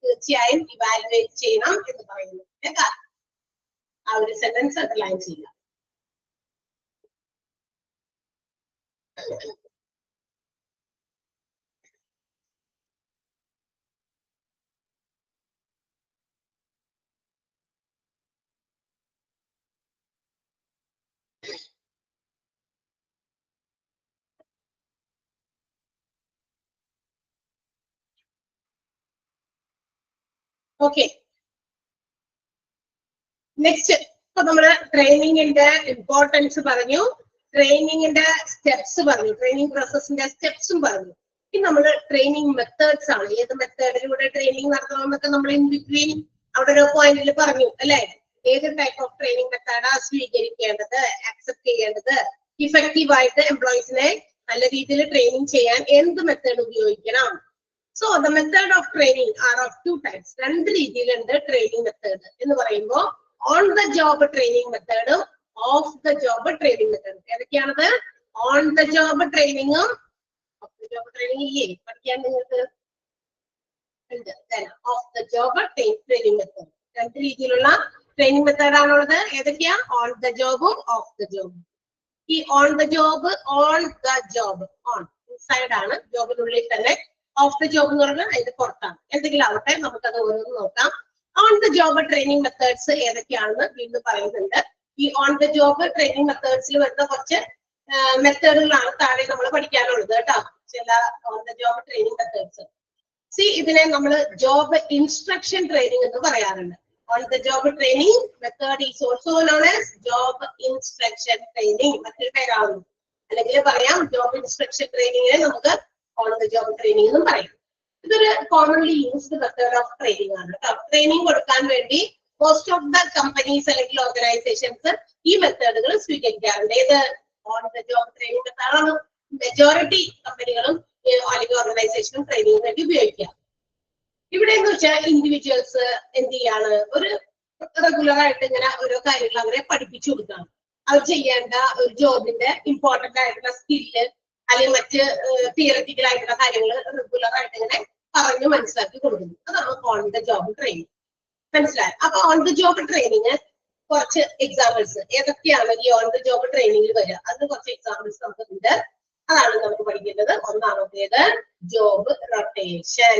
തീർച്ചയായും evaluate ചെയ്യണം എന്ന് പറയുന്നത്. ആ ഒരു സെന്റൻസ് അണ്ടർലൈൻ ചെയ്യുക. Okay, next. ഇപ്പൊ നമ്മള് ട്രെയിനിങ്ങിന്റെ ഇമ്പോർട്ടൻസ് പറഞ്ഞു, ട്രെയിനിങ്ങിന്റെ സ്റ്റെപ്സ് പറഞ്ഞു, ട്രെയിനിങ് പ്രോസസ്സിന്റെ സ്റ്റെപ്സും പറഞ്ഞു. ഇനി നമ്മള് ട്രെയിനിങ് മെത്തേഡ്സ് ആണ്. ഏത് മെത്തേഡിലൂടെ ട്രെയിനിങ് നടത്തണമെന്നൊക്കെ നമ്മൾ ഇൻ ബിറ്റ്വീൻ അവിടെ ഒരു പോയിന്റിൽ പറഞ്ഞു അല്ലെ. ഏത് ടൈപ്പ് ഓഫ് ട്രെയിനിങ് മെത്തേഡാ സ്വീകരിക്കേണ്ടത്, അക്സെപ്റ്റ് ചെയ്യേണ്ടത്, ഇഫക്റ്റീവ് ആയിട്ട് എംപ്ലോയീസിനെ നല്ല രീതിയിൽ ട്രെയിനിങ് ചെയ്യാൻ എന്ത് മെത്തേഡ് ഉപയോഗിക്കണം. So the method of training are of 2 types. 2 രീതിയിലുണ്ട് ട്രെയിനിങ് മെത്തേഡ് എന്ന് പറയുമ്പോൾ ഓൺ ദ ജോബ് ട്രെയിനിങ് മെത്തേഡും ഓഫ് ദ ജോബ് ട്രെയിനിങ് മെത്തേഡും. ഏതൊക്കെയാണത്? ഓൺ ദ ജോബ് ട്രെയിനിങ്ങും ഓഫ് ദ ജോബ് ട്രെയിനിങ് ഇല്ലേ പഠിക്കാൻ നിങ്ങൾക്ക്? Off the job training method. 2 രീതിയിലുള്ള ട്രെയിനിങ് മെത്തേഡ് ആണുള്ളത്. ഏതൊക്കെയാ? ഓൺ ദ ജോബും ഓഫ് ദ ജോബും. ഈ on the job on inside ആണ്, ജോബിനുള്ളിൽ തന്നെ. ഓഫ് ദ ജോബ് എന്ന് പറഞ്ഞാൽ അതിന്റെ പുറത്താണ്. എന്തെങ്കിലും ആവട്ടെ, നമുക്കത് ഓരോന്ന് നോക്കാം. On the job training methods ഏതൊക്കെയാണെന്ന് വീണ്ടും പറയുന്നുണ്ട്. ഈ ഓൺ ദ ജോബ് ട്രെയിനിങ് മെത്തേഡ്സിൽ വരുന്ന കുറച്ച് മെത്തേഡുകളാണ് താഴെ നമ്മൾ പഠിക്കാനുള്ളത് കേട്ടോ. ചില on the job training methods. ഇതിനെ നമ്മൾ ജോബ് ഇൻസ്ട്രക്ഷൻ ട്രെയിനിങ് എന്ന് പറയാറുണ്ട്. On the job training method is also known as job instruction training. മറ്റൊരു പേരാവുന്നു. അല്ലെങ്കിൽ പറയാം ജോബ് ഇൻസ്ട്രക്ഷൻ ട്രെയിനിങ്ങിനെ നമുക്ക് ഓൺ ദ ജോബ് ട്രെയിനിങ് എന്നും പറയും. ഇതൊരു commonly used method of training ആണ് കേട്ടോ. ട്രെയിനിങ് കൊടുക്കാൻ വേണ്ടി മോസ്റ്റ് ഓഫ് ദ കമ്പനീസ് അല്ലെങ്കിൽ ഓർഗനൈസേഷൻസ് ഈ മെത്തേഡുകൾ സ്വീകരിക്കാറുണ്ട്. ഏത്? ഓൺ ദ ജോബ് ട്രെയിനിങ് മെത്തേഡാണ് മെജോറിറ്റി കമ്പനികളും അല്ലെങ്കിൽ ഓർഗനൈസേഷനും ട്രെയിനിങ്ങിന് വേണ്ടി ഉപയോഗിക്കുക. ഇവിടെ എന്ന് വെച്ചാൽ ഇൻഡിവിജ്വൽസ് എന്ത് ചെയ്യാണ്? ഒരു റെഗുലർ ആയിട്ട് ഇങ്ങനെ ഓരോ കാര്യങ്ങൾ അവരെ പഠിപ്പിച്ചു കൊടുക്കണം. അവർ ചെയ്യേണ്ട ഒരു ജോബിന്റെ ഇമ്പോർട്ടന്റ് ആയിട്ടുള്ള സ്കില്ല് അല്ലെങ്കിൽ മറ്റ് തിയററ്റിക്കൽ ആയിട്ടുള്ള കാര്യങ്ങൾ റെഗുലർ ആയിട്ട് ഇങ്ങനെ പറഞ്ഞു മനസ്സിലാക്കി കൊടുക്കുന്നു. അതാണ് ഓൺ ദ ജോബ് ട്രെയിനിങ്. മനസ്സിലായി? അപ്പൊ ഓൺ ദ ജോബ് ട്രെയിനിങ് കുറച്ച് എക്സാമ്പിൾസ് ഏതൊക്കെയാണ് ഈ ഓൺ ദ ജോബ് ട്രെയിനിങ്ങിൽ വരിക, അതിന് കുറച്ച് എക്സാമ്പിൾസ് നമുക്കുണ്ട്. അതാണ് നമുക്ക് പഠിക്കേണ്ടത്. ഒന്നാമത്തേത് ജോബ് റൊട്ടേഷൻ.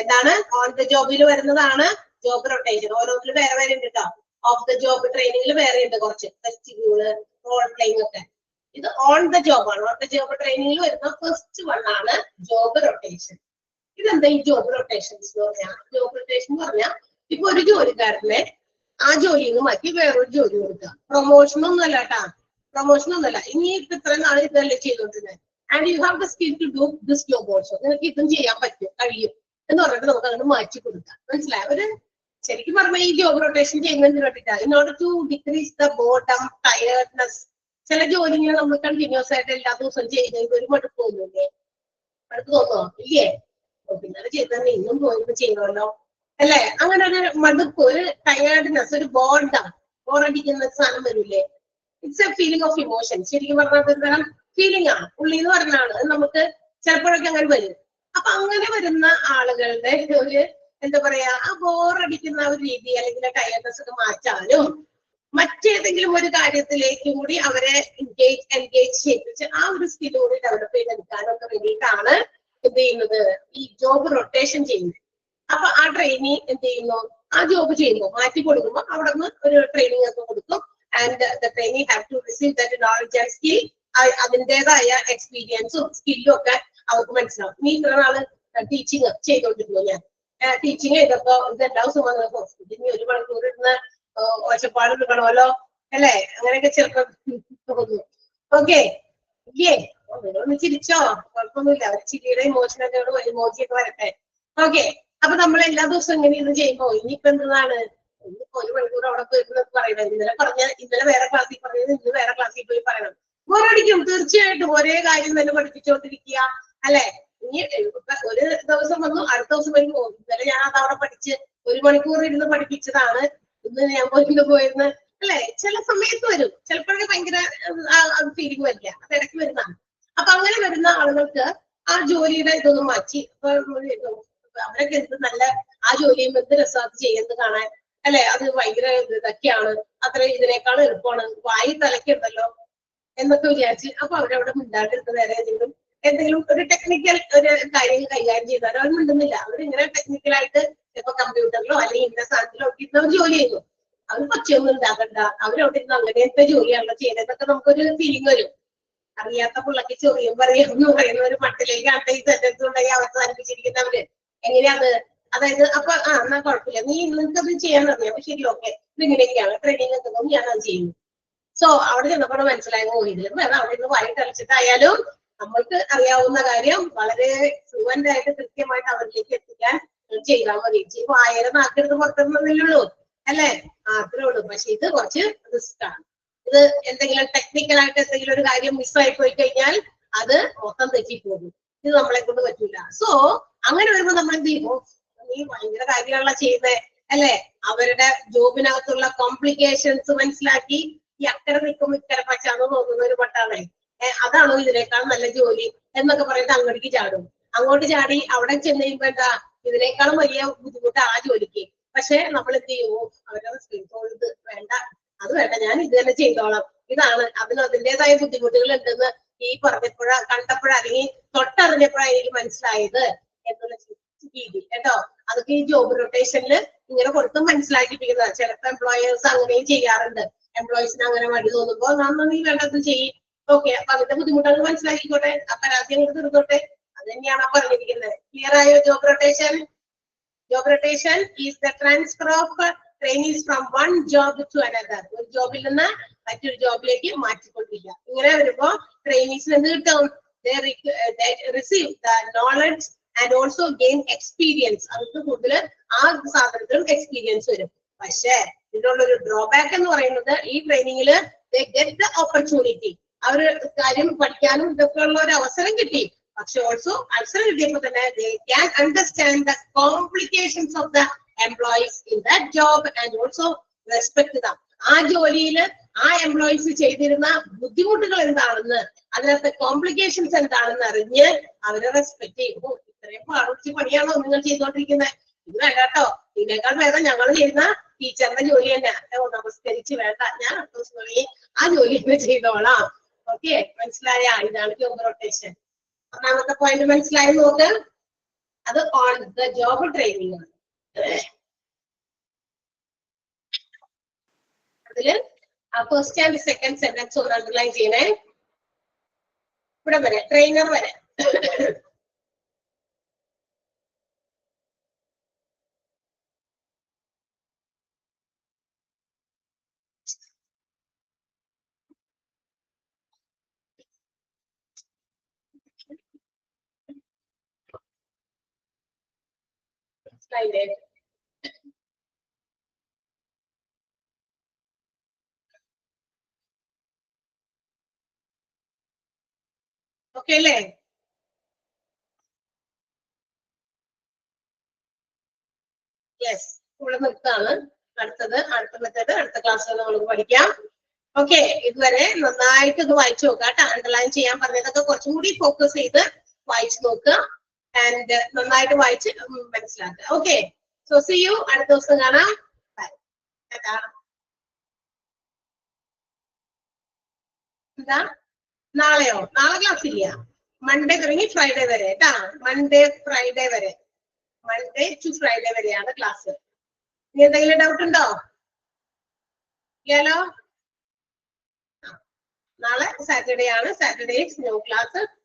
എന്താണ്? ഓൺ ദ ജോബിൽ വരുന്നതാണ് ജോബ് റൊട്ടേഷൻ. ഓരോന്നിലും വേറെ വേറെ ഉണ്ട് കേട്ടോ. ഓഫ് ദ ജോബ് ട്രെയിനിങ്ങിൽ വേറെ ഉണ്ട് കുറച്ച്, ഫെസ്റ്റിവ്യൂള്, റോൾ പ്ലേയിങ് ഒക്കെ. ഇത് ഓൺ ദ ജോബ് ആണ്. ഓൺ ദ ജോബ് ട്രെയിനിങ്ങിൽ വരുന്ന ഫസ്റ്റ് വൺ ആണ് ജോബ് റൊട്ടേഷൻ. ഇതെന്താ ഈ ജോബ് റൊട്ടേഷൻസ് എന്ന് പറഞ്ഞാൽ? ജോബ് റൊട്ടേഷൻ എന്ന് പറഞ്ഞാൽ ഇപ്പൊ ഒരു ജോലിക്കാരനെ ആ ജോലിയിൽ നിന്ന് മാറ്റി വേറൊരു ജോലി കൊടുക്കുക. പ്രൊമോഷനൊന്നും അല്ല കേട്ടാ, പ്രൊമോഷനൊന്നും അല്ല. ഇനി ഇത്ര നാൾ ഇതല്ലേ ചെയ്തോണ്ടിരുന്നത്. And you have the skill to do this job also. നിങ്ങൾക്ക് ഇതും ചെയ്യാൻ പറ്റും, കഴിയും എന്ന് പറഞ്ഞിട്ട് നമുക്ക് അങ്ങനെ മാറ്റി കൊടുക്കാം. മനസ്സിലായി? ഒരു ശരിക്കും പറഞ്ഞാൽ ഈ ജോബ് റൊട്ടേഷൻ ചെയ്യുന്നതിന് വേണ്ടിയിട്ടാണ്. In order to decrease the boredom, tiredness. ചില ജോലികൾ നമ്മൾ കണ്ടിന്യൂസ് ആയിട്ട് എല്ലാ ദിവസവും ചെയ്യുന്നത് ഒരു മടുപ്പ് തോന്നുന്നില്ലേ? മടുപ്പ് തോന്നോ? ഇല്ലേ? പിന്നാലെ ചെയ്താൽ ഇന്നും പോയി ചെയ്യണമല്ലോ അല്ലെ? അങ്ങനെ ഒരു മടുപ്പ്, ഒരു ടയർഡ്നെസ്, ഒരു ബോറടിക്കുന്ന സാധനം വരില്ലേ? It's A feeling of emotion. ശരിക്കും പറഞ്ഞാൽ എന്താണ്? ഫീലിംഗ് ആണ്, ഉള്ളിൽ നിന്ന് പറഞ്ഞാണ്. അത് നമുക്ക് ചിലപ്പോഴൊക്കെ അങ്ങനെ വരും. അപ്പൊ അങ്ങനെ വരുന്ന ആളുകളുടെ ഒരു എന്താ പറയാ, ആ ബോറടിക്കുന്ന ഒരു രീതി അല്ലെങ്കിൽ ടയർഡ്നെസ് ഒക്കെ മാറ്റാനും മറ്റേതെങ്കിലും ഒരു കാര്യത്തിലേക്ക് കൂടി അവരെ എൻഗേജ് ചെയ്യിപ്പിച്ച് ആ ഒരു സ്കിൽ കൂടി ഡെവലപ്പ് ചെയ്തെടുക്കാനൊക്കെ വേണ്ടിയിട്ടാണ് എന്ത് ചെയ്യുന്നത്? ഈ ജോബ് റൊട്ടേഷൻ ചെയ്യുന്നത്. അപ്പൊ ആ ട്രെയിനി എന്ത് ചെയ്യുന്നു? ആ ജോബ് ചെയ്യുമ്പോൾ മാറ്റി കൊടുക്കുമ്പോൾ അവിടെ നിന്ന് ഒരു ട്രെയിനിങ് ഒക്കെ കൊടുക്കും. And the training have to receive that knowledge and skill. അതിൻ്റെതായ എക്സ്പീരിയൻസും സ്കില്ലും ഒക്കെ അവർക്ക് മനസ്സിലാവും. നീ ഇത്ര നാള് ടീച്ചിങ് ചെയ്തോണ്ടിരുന്നു. ഞാൻ ടീച്ചിങ് ചെയ്തപ്പോ ഇതെല്ലാം സുഖം ഹോസ്പിറ്റലിൽ 1 മണിക്കൂർ ഇരുന്ന് ഒച്ചപ്പാട് എടുക്കണമല്ലോ അല്ലെ, അങ്ങനെയൊക്കെ ചിലപ്പോൾ തോന്നുന്നു. ഓക്കെ ഒന്ന് ചിരിച്ചോ, കുഴപ്പമൊന്നുമില്ല. ഒരു ചിരിയുടെ ഇമോഷനൊക്കെ ഇമോജിയൊക്കെ വരട്ടെ. ഓക്കെ, അപ്പൊ നമ്മൾ എല്ലാ ദിവസവും ഇങ്ങനെ ഇത് ചെയ്യുമ്പോ ഇനിയിപ്പോ എന്താണ് 1 മണിക്കൂർ അവിടെ പോയിരുന്നത് പറയുന്നത്. ഇന്നലെ വേറെ ക്ലാസ്സിൽ പറഞ്ഞത് ഇന്ന് വേറെ ക്ലാസ്സിൽ പോയി പറയണം. ബോറടിക്കും തീർച്ചയായിട്ടും. ഒരേ കാര്യം തന്നെ പഠിപ്പിച്ചുകൊണ്ടിരിക്കുക അല്ലെ. ഇനി ഒരു ദിവസം വന്നു, അടുത്ത ദിവസം വരുമ്പോ ഇന്നലെ ഞാൻ അത് അവിടെ പഠിച്ച് 1 മണിക്കൂർ ഇരുന്ന് പഠിപ്പിച്ചതാണ്, ഇന്ന് ഞാൻ പോയിരുന്ന് അല്ലെ. ചില സമയത്ത് വരും, ചിലപ്പോഴൊക്കെ ഭയങ്കര ഫീലിംഗ് വരില്ല, അത് ഇടയ്ക്ക് വരുന്നതാണ്. അപ്പൊ അങ്ങനെ വരുന്ന ആളുകൾക്ക് ആ ജോലിയുടെ ഇതൊന്നും മാറ്റി അവരൊക്കെ എന്ത് നല്ല ആ ജോലിയും എന്ത് രസമാക്കി ചെയ്യുന്നത് കാണാൻ അല്ലെ. അത് ഭയങ്കര ഇതൊക്കെയാണ്, അത്ര ഇതിനേക്കാളും എളുപ്പമാണ്, വായി തലയ്ക്കുണ്ടല്ലോ എന്നൊക്കെ വിചാരിച്ച് അപ്പൊ അവരവിടെ മിണ്ടാണ്ടിരുന്ന് വേറെ എന്തെങ്കിലും ഒരു ടെക്നിക്കൽ ഒരു കാര്യം കൈകാര്യം ചെയ്താൽ അവർ മിണ്ടുന്നില്ല. അവരിങ്ങനെ ടെക്നിക്കലായിട്ട് ഇപ്പൊ കമ്പ്യൂട്ടറിലോ അല്ലെങ്കിൽ ഇന്ന സാധനത്തിലോ ഇന്നവർ ജോലി ചെയ്യുന്നു. അവർ പക്ഷിയൊന്നും ഉണ്ടാക്കണ്ട, അവരവിടെ ഇരുന്ന് അങ്ങനത്തെ ജോലിയാണല്ലോ ചെയ്യുന്നതൊക്കെ നമുക്കൊരു ഫീലിംഗ് വരും. അറിയാത്ത പിള്ളക്ക് ചൊറിയും പറയാന്ന് പറയുന്ന ഒരു മട്ടിലേക്കാണ് ഈ സെന്റൻസ് ഉണ്ടായി അവസാനിപ്പിച്ചിരിക്കുന്നവര്. എങ്ങനെയാത്? അതായത് അപ്പൊ എന്നാ കുഴപ്പമില്ല, നിനക്കത് ചെയ്യാൻ അറിയാം, അപ്പൊ ശരി ഓക്കെ ഇതിങ്ങനെയൊക്കെയാണ് ട്രെയിനിങ് എത്തുമ്പോൾ ഞാനത് ചെയ്യുന്നു. സോ അവിടെ ചെന്നപ്പോൾ മനസ്സിലായോ ഇതിലും വേണം അവിടെ നിന്ന് വായി കളിച്ചിട്ടായാലും നമ്മൾക്ക് അറിയാവുന്ന കാര്യം വളരെ ഫ്ലുവന്റ് ആയിട്ട് കൃത്യമായിട്ട് അവരിലേക്ക് എത്തിക്കാൻ ചെയ്താൽ മതി. വായന നാക്കെടുത്ത് പുറത്തിടുന്നതില്ലുള്ളൂ അല്ലെ, അത്രേ ഉള്ളൂ. പക്ഷെ ഇത് കുറച്ച് റിസ്ക് ആണ്. ഇത് എന്തെങ്കിലും ടെക്നിക്കലായിട്ട് എന്തെങ്കിലും ഒരു കാര്യം മിസ്സായി പോയി കഴിഞ്ഞാൽ അത് മൊത്തം തെറ്റിപ്പോകും. ഇത് നമ്മളെ കൊണ്ട് പറ്റൂല. സോ അങ്ങനെ വരുമ്പോ നമ്മൾ എന്ത് ചെയ്യും? നീ ഭയങ്കര കാര്യങ്ങളാ ചെയ്യുന്നത് അല്ലെ. അവരുടെ ജോബിനകത്തുള്ള കോംപ്ലിക്കേഷൻസ് മനസ്സിലാക്കി ഈ അക്കരെ നിൽക്കുമ്പോൾ ഇക്കരെ പച്ചാന്ന് തോന്നുന്ന ഒരു പട്ടാണേ, അതാണോ ഇതിനേക്കാൾ നല്ല ജോലി എന്നൊക്കെ പറയുന്നത് അങ്ങോട്ടേക്ക് ചാടും. അങ്ങോട്ട് ചാടി അവിടെ ചെന്ന് കഴിയുമ്പോ എന്താ ഇതിനേക്കാളും വലിയ ബുദ്ധിമുട്ട് ആ ജോലിക്ക്. പക്ഷെ നമ്മൾ എന്ത് ചെയ്യുമോ? അവരുടെ ഇത് വേണ്ട, അത് വേണ്ട, ഞാൻ ഇത് തന്നെ ചെയ്തോളാം. ഇതാണ് അതിൻ്റെതായ ബുദ്ധിമുട്ടുകൾ ഉണ്ടെന്ന് ഈ കണ്ടപ്പോഴ അല്ലെങ്കിൽ തൊട്ടറിഞ്ഞപ്പോഴാണ് എനിക്ക് മനസ്സിലായത് എന്നുള്ള രീതി കേട്ടോ. അതൊക്കെ ഈ ജോബ് റൊട്ടേഷനിൽ ഇങ്ങനെ കൊടുത്ത് മനസ്സിലാക്കിപ്പിക്കുന്നതാണ്. ചിലപ്പോ എംപ്ലോയേഴ്സ് അങ്ങനെയും ചെയ്യാറുണ്ട്. എംപ്ലോയീസിന് അങ്ങനെ മടി തോന്നുമ്പോ നീ വേണ്ടത് ചെയ്യും. ഓക്കെ, അപ്പൊ അതിന്റെ ബുദ്ധിമുട്ടുകൾ മനസ്സിലാക്കിക്കോട്ടെ, ആ പരാതി അങ്ങോട്ട് തീർന്നോട്ടെ. അത് തന്നെയാണ് പറഞ്ഞിരിക്കുന്നത്. ക്ലിയർ ആയോ? Job rotation is the transfer of trainees from one job to another. ഒരു ജോബിൽ നിന്ന് മറ്റൊരു ജോബിലേക്ക് മാറ്റിക്കൊണ്ടിരിക്കുക. ഇങ്ങനെ വരുമ്പോ ട്രെയിനീസിന് എന്ത് കിട്ടും? Receive the knowledge and also gain experience. അവർക്ക് കൂടുതൽ ആ സാധനത്തിലും എക്സ്പീരിയൻസ് വരും. പക്ഷേ ഇതിനുള്ളൊരു ഡ്രോബാക്ക് എന്ന് പറയുന്നത് ഈ ട്രെയിനിങ്ങില് ഗെറ്റ് ദ ഓപ്പർച്യൂണിറ്റി. അവര് കാര്യം പഠിക്കാനും ഇതൊക്കെ ഉള്ള ഒരു അവസരം കിട്ടി. പക്ഷെ ഓൾസോ അവസരം കിട്ടിയപ്പോ തന്നെ they can understand the complications of the employees in that job and also respect them. ആ ജോലിയിൽ ആ എംപ്ലോയീസ് ചെയ്തിരുന്ന ബുദ്ധിമുട്ടുകൾ എന്താണെന്ന്, അതിനകത്തെ കോംപ്ലിക്കേഷൻസ് എന്താണെന്ന് അറിഞ്ഞ് അവരെ റെസ്പെക്ട് ചെയ്യും. ഇത്രയും പാടുപിടിച്ച് പണിയാണോ നിങ്ങൾ ചെയ്തുകൊണ്ടിരിക്കുന്നത്? ഇത് വേണ്ട കേട്ടോ, ഇതിനേക്കാൾ വേദം ഞങ്ങൾ ചെയ്യുന്ന ടീച്ചറിന്റെ ജോലി തന്നെ. നമസ്കരിച്ച് വേണ്ട, ഞാൻ അടുത്ത ദിവസം ആ ജോലി തന്നെ ചെയ്തോളാം. ഓക്കെ, മനസ്സിലായ? ഇതാണ് ജോബ് റൊട്ടേഷൻ. ഒന്നാമത്തെ പോയിന്റ് മനസ്സിലായി നോക്ക്. അത് ഓൺ ദ ജോബ് ട്രെയിനിങ് ആണ്. അതില് ഫസ്റ്റ് ആൻഡ് സെക്കൻഡ് സെന്റൻസ് ഒന്ന് അണ്ടർലൈൻ ചെയ്യണേ. ഇവിടെ വരെ ട്രെയിനർ വരെ. ഓക്കെ അല്ലേ? യെസ്, ഇവിടെ നിർത്താണ്. അടുത്ത മെത്തേഡ് അടുത്ത ക്ലാസ്സിൽ നമുക്ക് പഠിക്കാം. ഓക്കെ, ഇതുവരെ നന്നായിട്ട് ഇത് വായിച്ചു നോക്കുക കേട്ടോ. അണ്ടർലൈൻ ചെയ്യാൻ പറഞ്ഞതൊക്കെ കുറച്ചും കൂടി ഫോക്കസ് ചെയ്ത് വായിച്ചു നോക്കുക. ആൻഡ് നന്നായിട്ട് വായിച്ച് മനസ്സിലാക്കുക. Okay, so see you. അടുത്ത ദിവസം കാണാം. ബൈ. എന്താ നാളെയോ? നാളെ ക്ലാസ് ഇല്ല. മൺഡേ തുടങ്ങി ഫ്രൈഡേ വരെ കേട്ടാ. മൺഡേ ടു ഫ്രൈഡേ വരെയാണ് ക്ലാസ്. ഇനി എന്തെങ്കിലും ഡൗട്ട് ഉണ്ടോ? ഇല്ലല്ലോ. നാളെ സാറ്റർഡേ ആണ്. Saturday no class.